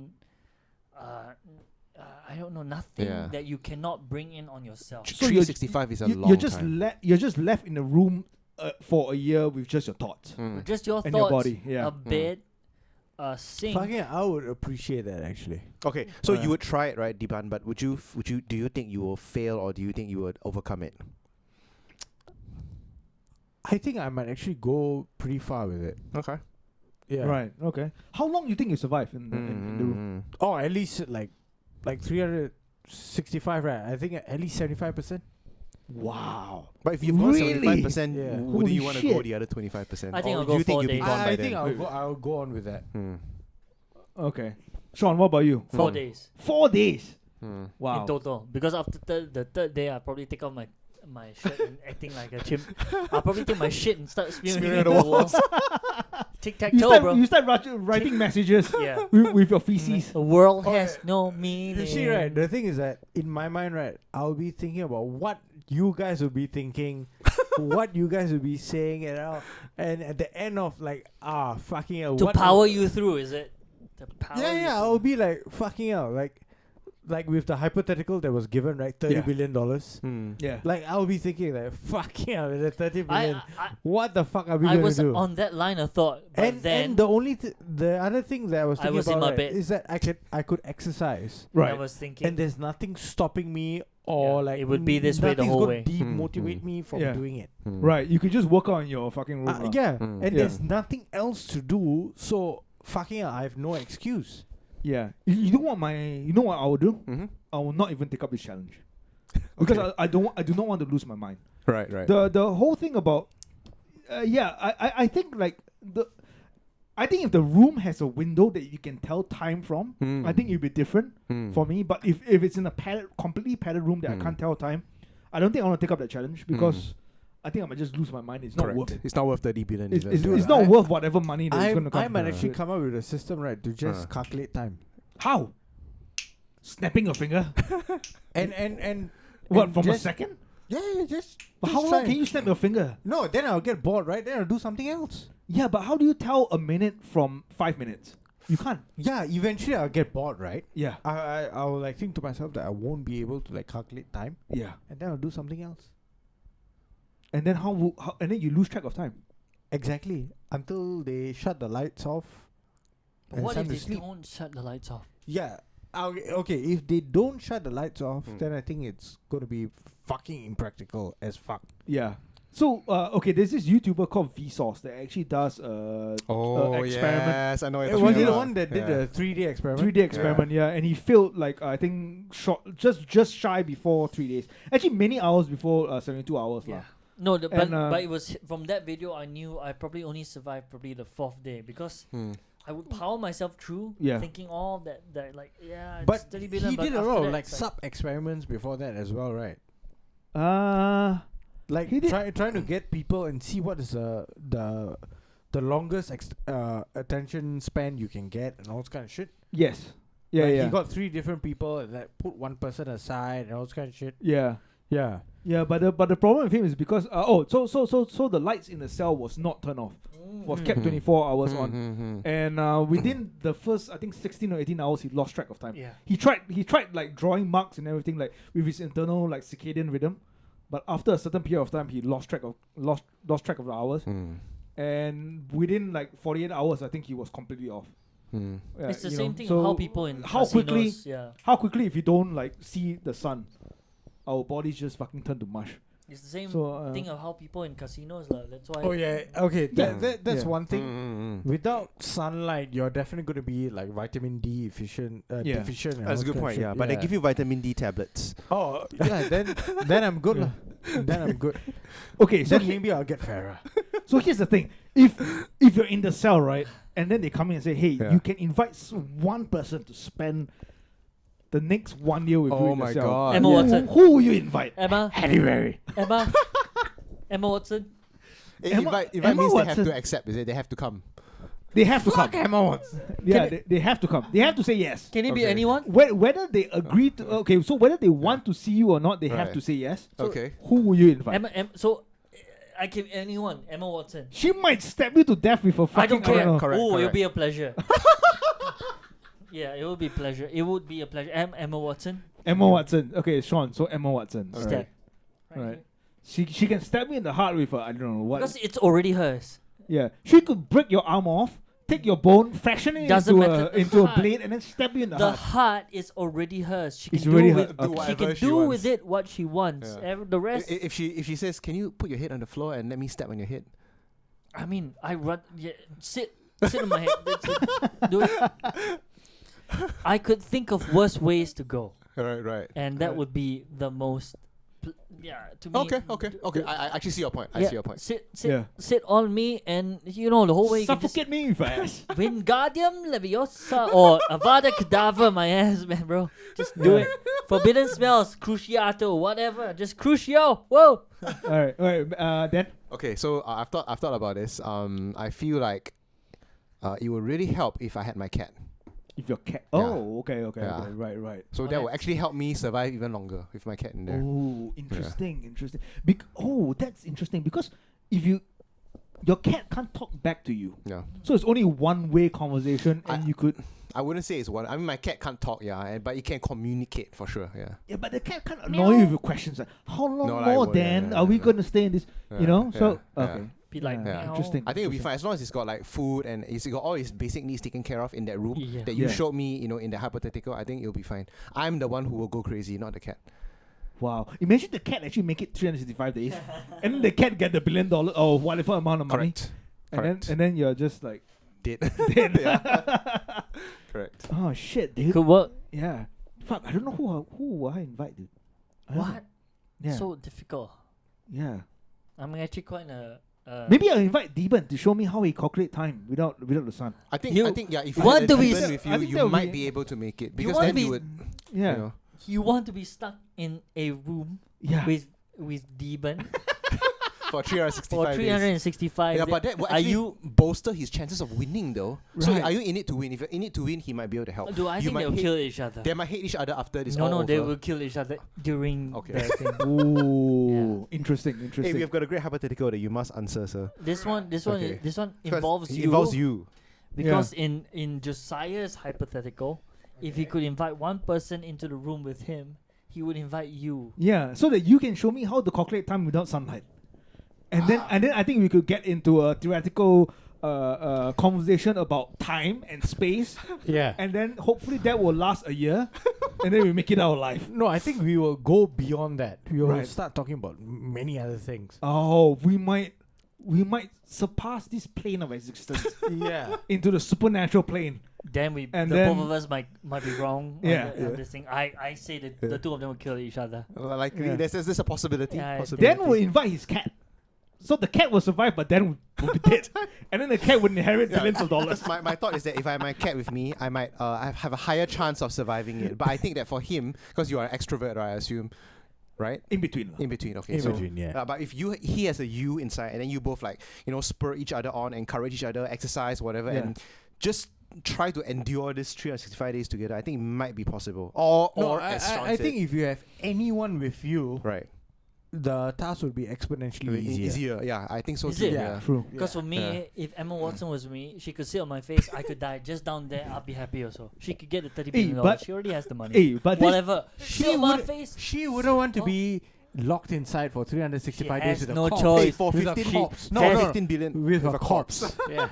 I don't know, nothing Yeah. that you cannot bring in on yourself. So you're- 365 is a You- long you're just time. you're just left in a room for a year with just your thoughts Mm. Just your and thoughts, your body. Yeah. a bed, a sink. Fucking, I would appreciate that actually. Okay, so Yeah. you would try it, right, Diban? But do you think you will fail or do you think you would overcome it? I think I might actually go pretty far with it. Okay. Yeah. Right. Okay. How long you think you survive in the room? Oh, at least like 365, right? I think at least 75%. Wow. But if you've gone Really? 75%, Yeah. would Holy you want to go shit. the other 25%? I think Or I'll do go you think 4 you'll be days. gone by I then? think I'll go on with that. Hmm. Okay. Sean, what about you? 4 Mm. days 4 days. Hmm. Wow. in total. Because after the third day, I probably take off my my shirt and acting like a chimp. I'll probably take my shit and start smearing Smearing it the on the walls. Tic tac toe, bro. You start writing messages Yeah. with your feces. The world Oh, has no meaning. You see, right? The thing is that in my mind, right, I'll be thinking about what you guys will be thinking, what you guys will be saying, and at the end of like, fucking hell. To what power you through, is it? To power you Yeah, through. I'll be like, fucking hell, like with the hypothetical that was given, right, $30 billion dollars. Yeah. Like I'll be thinking like, fucking hell, the 30 billion. I What the fuck are we I gonna was do? on that line of thought, but then And the only the other thing that I was I thinking was in about my right, bed. is that I could exercise, I Right. was thinking, and there's nothing stopping me or Yeah, like it would be this way the nothing's whole gonna way. demotivate me from Yeah. doing it. Right. You could just work out in your fucking room. lah. Yeah, Mm. and Yeah. there's nothing else to do, so fucking hell, I have no excuse. Yeah. You know what I will do? Mm-hmm. I will not even take up this challenge. Because Okay. I do not want to lose my mind. Right. The whole thing about I think like I think if the room has a window that you can tell time from, I think it'd be different for me. But if it's in a completely padded room that I can't tell time, I don't think I want to take up that challenge because I think I might just lose my mind. It's not Correct. worth it. It's not worth 30 billion. It's, either. it's, Dude, it's not I- worth whatever money that's I going to come. might actually come up with a system, right, to just calculate time. How? Snapping your finger? And What, and from a just- second? Yeah, just. But just how long try. can you snap your finger? No, then I'll get bored, right? Then I'll do something else. Yeah, but how do you tell a minute from 5 minutes? You can't. Yeah, eventually I'll get bored, right? Yeah. I will like think to myself that I won't be able to like calculate time, Yeah. and then I'll do something else. And then how and then you lose track of time. Exactly, until they shut the lights off. But and what it's if time they to sleep. don't shut the lights off? Yeah. Okay, if they don't shut the lights off, then I think it's gonna be fucking impractical as fuck. Yeah. So okay, there's this YouTuber called Vsauce that actually does experiment. Yes, I know. Was he the one that did the 3D experiment? 3D experiment, yeah, and he failed like I think just shy before 3 days. Actually, many hours before 72 hours, lah. No, but And, it was from that video I knew I probably only survived probably the 4th day because I would power myself through, Yeah. thinking all that like it's But 30 he billion. did a after lot of that, like it's sub experiments before that as well, right? Like He did- trying to get people and see what is the longest attention span you can get and all this kind of shit. Yes. Yeah, Like, yeah. He got 3 different people and like put one person aside and all this kind of shit. Yeah. Yeah. Yeah, but the problem with him is because so the lights in the cell was not turned off. Was kept 24 hours on. And within the first I think 16 or 18 hours he lost track of time. Yeah. He tried like drawing marks and everything like with his internal like circadian rhythm. But after a certain period of time he lost track of the hours. And within like 48 hours I think he was completely off. Yeah, It's the you same know, thing so of how people in how quickly casinos, yeah. how quickly if you don't like see the sun, our bodies just fucking turn to mush. It's the same So, thing of how people in casinos that's why. Oh yeah. Okay. That's Yeah. one thing. Without sunlight, you're definitely going to be like vitamin D deficient. Yeah. Deficient and That's all a good that point. shit. Yeah, but they give you vitamin D tablets. Oh yeah. Then I'm good. Yeah. lah. Then I'm good. Okay, so Then maybe I'll get fairer. so here's the thing: if you're in the cell, right, and then they come in and say, "Hey, Yeah. you can invite one person to spend the next 1 year with you Oh in the my cell." God. Emma Who- Watson. Who will you invite? Emma, Halle Berry. Emma Watson. Emma Invite means they have Watson. to accept, is it? They have to come. They have to come. Emma Watson. Yeah, they have to come. They have to say yes. Can it be Okay. anyone? Whether they agree to so whether they want to see you or not, they have Right. to say yes. So Okay. who will you invite? So I can anyone. Emma Watson. She might stab you to death with a fucking. I don't care. know. Correct, Oh, it'll correct. be a pleasure. Yeah, it would be pleasure. It would be a pleasure. Emma Watson. Emma Watson. Okay, Sean. So Emma Watson. Okay. Step. Right. She can stab me in the heart with a I don't know what. Because it's already hers. Yeah, she could break your arm off, take your bone, fashion it Doesn't into matter. into a Heart. blade, and then stab you in the The heart. heart is already hers. She It's can already do her- with okay. she whatever can she do wants. with it what she wants. Yeah. The rest. If she says, "Can you put your head on the floor and let me step on your head?" I mean, I run. Yeah, sit on my head. That's it. Do it. I could think of worse ways to go, Right. and that would be the most To me. Okay. I actually see your point. I Yeah, see your point. Yeah. Sit on me, and the whole way you can just Suffocate me if I ask. Wingardium Leviosa or Avada Kedavra my ass, man, bro. Just do it. Forbidden smells, Cruciato, whatever. Just Crucio. Whoa. All right. Then. Okay, so I've thought about this. I feel like it would really help if I had my cat. If your cat. Yeah. Oh, okay. Yeah. Right. So that will actually help me survive even longer with my cat in there. Oh, interesting. That's interesting because if your cat can't talk back to you, Yeah. so it's only one-way conversation, and you could. I wouldn't say it's one. I mean, my cat can't talk, but it can communicate for sure. Yeah. Yeah, but the cat can't annoy you with questions like, "How long No, like, more, well, yeah, Dan? yeah, Are we yeah. gonna stay in this?" Yeah, So yeah, okay. Be like, Yeah, meow. interesting. I think it'll be fine as long as it's got like food and it's got all his basic needs taken care of in that room Yeah. that you Yeah. showed me, in the hypothetical. I think it'll be fine. I'm the one who will go crazy, not the cat. Wow. Imagine the cat actually make it 365 days, and then the cat get the $1 billion or whatever amount of money, Correct. and then you're just like, Dead. dead. Correct. Oh shit, dude. Could work. Yeah. Fuck. I don't know who will I invite, dude. I don't know. What? Yeah. So difficult. Yeah. I'm actually quite a. Maybe I'll invite Deben to show me how he calculate time without the sun. I think You if you want had to a be demon s- with I you, think you that would might be- be able to make it You because wanna then be- you would. Yeah. You want to be stuck in a room Yeah. with Deben For 365 for days. 365 Yeah, days. but that will Are actually you? bolster his chances of winning, though. So Right. are you in it to win? If you're in it to win, he might be able to help. Do I you think might they'll hate- kill each other? They might hate each other after this. No, all they over. will kill each other during Okay. the thing. Ooh, interesting. Hey, we have got a great hypothetical that you must answer, sir. This one Okay. involves It you. involves you. Because in Josiah's hypothetical, if he could invite one person into the room with him, he would invite you. Yeah, so that you can show me how to calculate time without sunlight, and then I think we could get into a theoretical conversation about time and space, Yeah. and then hopefully that will last a year, and then we make it out alive. No, I think we will go beyond that. We will Right. start talking about many other things. Oh, we might surpass this plane of existence Yeah. into the supernatural plane. Then the And both then- of us might be wrong. Yeah. on this thing. I say that the two of them will kill each other. Likely, Yeah. there's a possibility. Yeah, I possibility. Dan will invite his cat, so the cat will survive, but Dan will be dead, and then the cat would inherit billions of dollars. Because my thought is that if I have my cat with me, I might have a higher chance of surviving it. But I think that for him, because you are an extrovert, I assume, right? In between. In between, okay. In so, between, yeah. But if he has a you inside, and then you both spur each other on, encourage each other, exercise, whatever, Yeah. and just try to endure this 365 days together, I think it might be possible. Or as Sean I said, think if you have anyone with you, right, the task would be exponentially easier. easier. Yeah, I think so Is too. it? Yeah. True. Because for me, Yeah. if Emma Watson was me, she could sit on my face. I could die just down there. I'll be happy also. She could get the $30 billion. but- She already has the money. Hey, but this, Whatever. She Sit on my would- face. She wouldn't want to Oh. be locked inside for 365 She days has with no a corpse. choice. Hey, for With a 15 corpse. No, For 15 billion With a corpse. Yeah.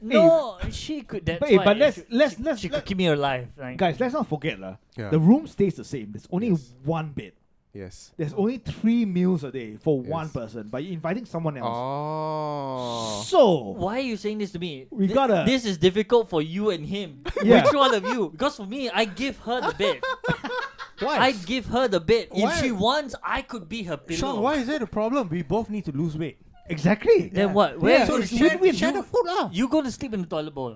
No, she could. That's Hey, why but let's- she, let's- she could keep me alive. Like, guys, let's not forget Yeah. the room stays the same. There's only Yes. one bed. Yes. There's only 3 meals a day for one Yes. person, but you're inviting someone else. Oh. So why are you saying this to me? We gotta- This is difficult for you and him. Yeah. Which one of you? Because for me, I give her the bed. Why? I give her the bed. If Why? she wants, I could be her pillow. Sean, why is that a problem? We both need to lose weight. exactly. Then what? Where Yeah, so it's you, win-win. Share the food lah. you going to sleep in the toilet bowl?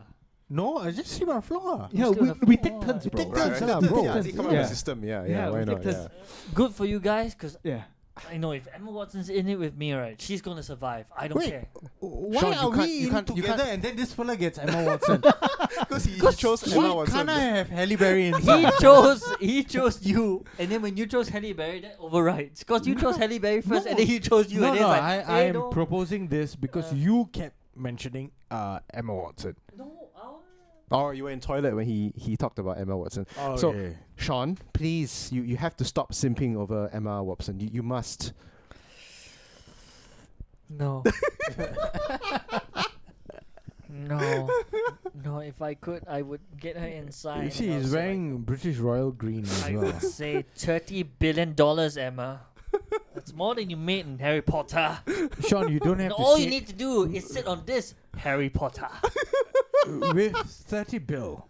No, I just sleep on the floor. Yeah, still we, have we four. take turns, bro. take Right, turns, right. lah, Yeah, bro. yeah, come up with Yeah. a system. Yeah, Yeah, why we not? take Yeah. turns. Good for you guys, because Yeah. I know if Emma Watson's in it with me, right, she's going to survive. I don't Wait. care. Why Sean, are you we can't- in you can't- together and then this fella gets Emma Watson? Because he chose Emma Why Watson. can't I have Halle Berry inside? He chose you, and then when you chose Halle Berry, that overrides. Because you chose Halle Berry first, and then he chose you, No, and then no, it's like, I hey, am no. proposing this because you kept mentioning Emma Watson. No, Oh, you were in toilet when he talked about Emma Watson. Oh, So- Sean, please, you have to stop simping over Emma Watson. You must. no. No. No, if I could, I would get her inside. you and see, I he's was like, wearing British Royal Green as I well. would say $30 billion, Emma. That's more than you made in Harry Potter. Sean, you don't And have to all say you need to do is sit on this Harry Potter. with 30 bill.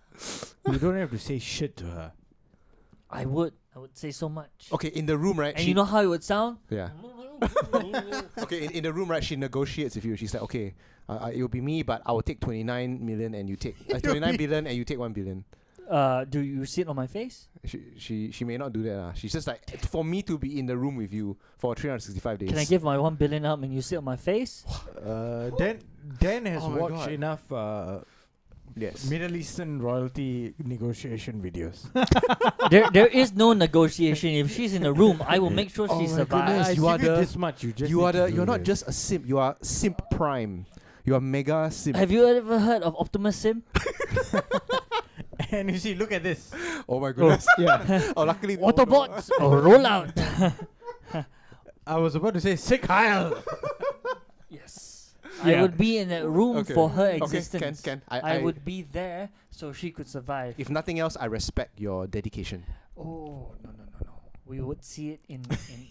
You don't have to say shit to her. I would say so much. Okay, in the room, right? And you know how it would sound? Yeah. Okay, in the room, right? She negotiates with you. She's like, okay, it will be me, but I will take 29 million and you take 29 billion and you take 1 billion. Do you sit on my face? She may not do that. She's just like, for me to be in the room with you for 365 days. Can I give my 1 billion up and you sit on my face? Dan has Oh my watched God. enough Yes. Middle Eastern royalty negotiation videos. there is no negotiation. If she's in the room, I will make sure she survives. You are the- this much. You just You're not just a simp. You are simp prime. You are mega simp. Have you ever heard of Optimus Sim? And you see, look at this. Oh my goodness. Yeah. Oh, luckily. Autobots, roll out. I was about to say sick Heil. Yes. Yeah. I would be in that room Okay. for her Okay, existence. can. I would be there so she could survive. If nothing else, I respect your dedication. Oh, no. We would see it in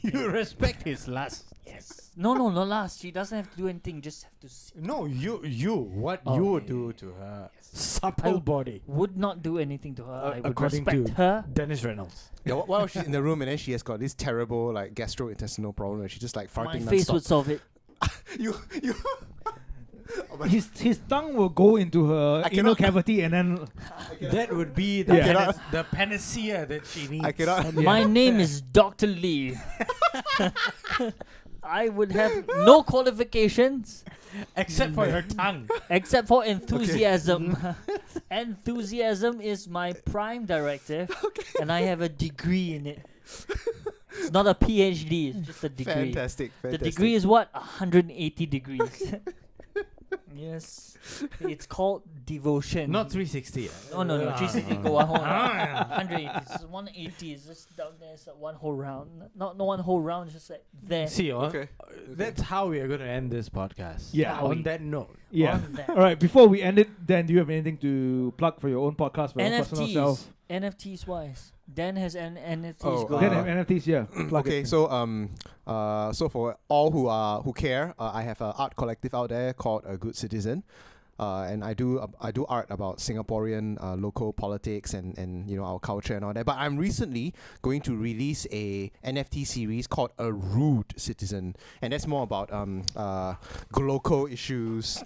You respect his last. yes. No, not last. She doesn't have to do anything. Just have to sit. No, you. What Oh, you yeah, do yeah, to her I supple would- body. Would not do anything to her. I would according respect to her. Dennis Reynolds. Yeah, while she's in the room and then she has got this terrible like gastrointestinal problem and she's just like My farting face nonstop. would solve it. You. His tongue will go into her I anal cannot- cavity and then That would be the, Yeah. the panacea that she needs. I cannot. My name is Dr. Lee. I would have no qualifications Except for your tongue. except for enthusiasm. Enthusiasm is my prime directive, and I have a degree in it. It's not a PhD, it's just a degree. Fantastic. The degree is what? 180 degrees. Yes. It's called devotion. Not 360. No, 360 go one whole round. 180. It's 180. It's just down there. It's like one whole round. Not one whole round. It's just like there. See, Okay. that's how we are going to end this podcast. Yeah. On that note. yeah. On that. All right. Before we end it, Dan, do you have anything to plug for your own podcast, for your personal NFTs. self? NFTs wise. Dan has an NFTs Oh, going. Dan Uh, have NFTs, yeah. Plug Okay, it. so for all who care, I have an art collective out there called A Good Citizen, and I do art about Singaporean local politics and you know our culture and all that. But I'm recently going to release a NFT series called A Rude Citizen, and that's more about local issues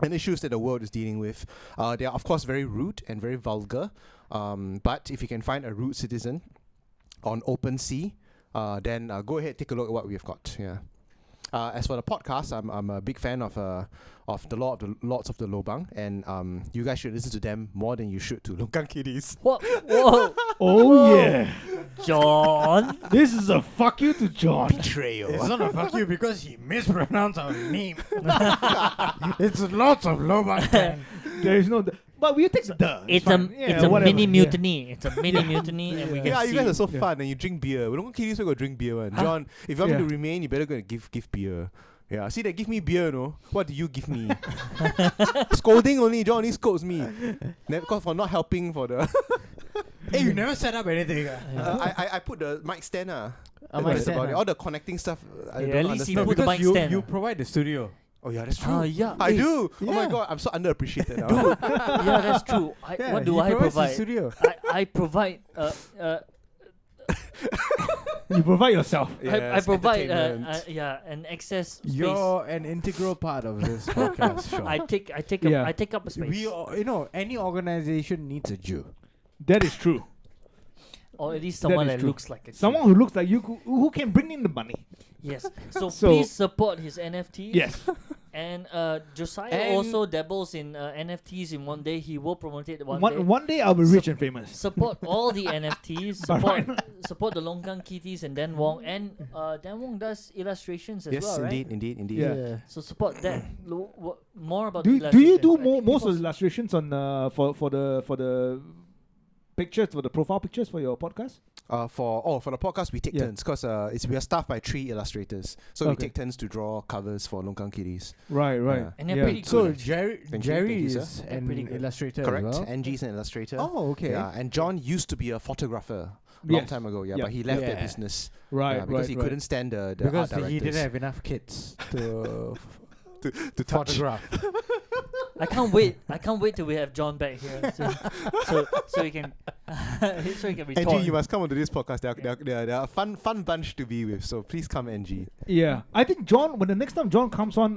and issues that the world is dealing with. They are of course very rude and very vulgar. But if you can find a rude citizen on OpenSea, then go ahead, take a look at what we've got. Yeah. As for the podcast, I'm a big fan of the Lords of the Lobang, and you guys should listen to them more than you should to Longkang Kiddies. What? Whoa, Oh, yeah. John. This is a fuck you to John. Betrayal. It's not a fuck you because he mispronounced our name. It's lots of Lobang. There is no... But we'll take the... It's fine. a Yeah, it's a whatever. mini Yeah. mutiny. It's a mini mutiny, and we can Yeah, see. you guys are so Yeah. fun, and you drink beer. We don't Kiddies go drink beer, one. Huh? John, if you want me Yeah. to remain, you better go and give beer. Yeah, see, they give me beer, no? What do you give me? Scolding only. John only scolds me. Because for not helping for the... Hey, you never set up anything. I put the mic stand. mic That's stand, about it. ah. All the connecting stuff, I Yeah, don't at least you understand. put the mic stand. you provide the studio. Oh yeah, that's true. Yeah. I Hey, do. Oh my yeah. god, I'm so underappreciated now. Yeah, that's true. What do I provide? Studio. I provide. You provide yourself. I Yes, provide. entertainment. An excess space. You're an integral part of this podcast, Sean. I take Yeah. I take up a space. Any organization needs a Jew. That is true. Or at least That someone is that true. looks like a Jew. Someone who looks like you, who can bring in the money. Yes. So, So- please support his NFTs. Yes. And Josiah And- also dabbles in NFTs. In one day, he will promote it. One day. One day I'll be rich and famous. Support all the NFTs. But Support the Longkang Kitties and Dan Wong. And Dan Wong does illustrations as Yes, well, right? indeed. Yeah. So support that. More about Do the you do illustrations. I think most of because- the illustrations on for the pictures, for the profile pictures for your podcast? For the podcast we take Yeah. turns because we are staffed by 3 illustrators, so we Okay. take turns to draw covers for Longkang Kiddies. Right. Yeah. And they're Yeah. pretty So good. Jerry Thank you, is They're an pretty good. illustrator Correct. as well. Angie's an illustrator. Oh, okay. Yeah, and John used to be a photographer long Yes. time ago. Yeah, Yeah. but he left that Yeah. business. Right. Yeah, because right. he right. couldn't stand the art Because directors he didn't have enough kids to to touch. photograph. I can't wait. I can't wait till we have John back here, so we can So you can retort. Angie, you must come onto this podcast. They're a fun bunch to be with. So please come, Angie. Yeah, I think John. When the next time John comes on,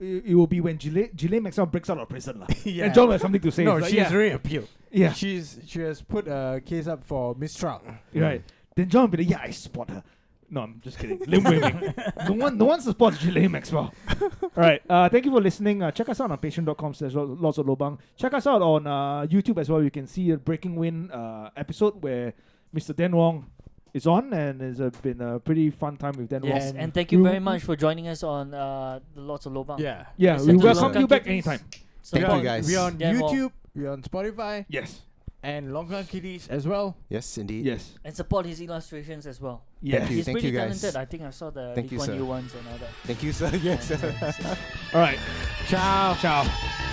it will be when Ghislaine Maxwell breaks out of prison, lah. Yeah. And John will have something to say. No, It's like, she's yeah, already appealed. yeah, She has put a case up for mistrial. right. Then John will be like, yeah, I support her. No, I'm just kidding. Lim Wei Ming. No one supports Ghislaine Maxwell. All right. Thank you for listening. Check us out on patreon.com/lots of lobang. Check us out on YouTube as well. You can see a Breaking Wind episode where Mr. Dan Wong is on, and it's been a pretty fun time with Dan Yes, Wong. and thank you very much for joining us on the Lots of Lobang. Yeah. Yeah, Listen we to welcome Longkang you back Kitties. anytime. Thank Support you, guys. We're on Dan Wong. YouTube. We're on Spotify. Yes. And Longkang Kitties as well. Yes, indeed. Yes. And support his illustrations as well. Yes. you. He's pretty guys. talented. I think I saw the Thank Lee you, Kuan sir. Yew ones and all that. Thank you, sir. Yes. All right. Ciao. Ciao.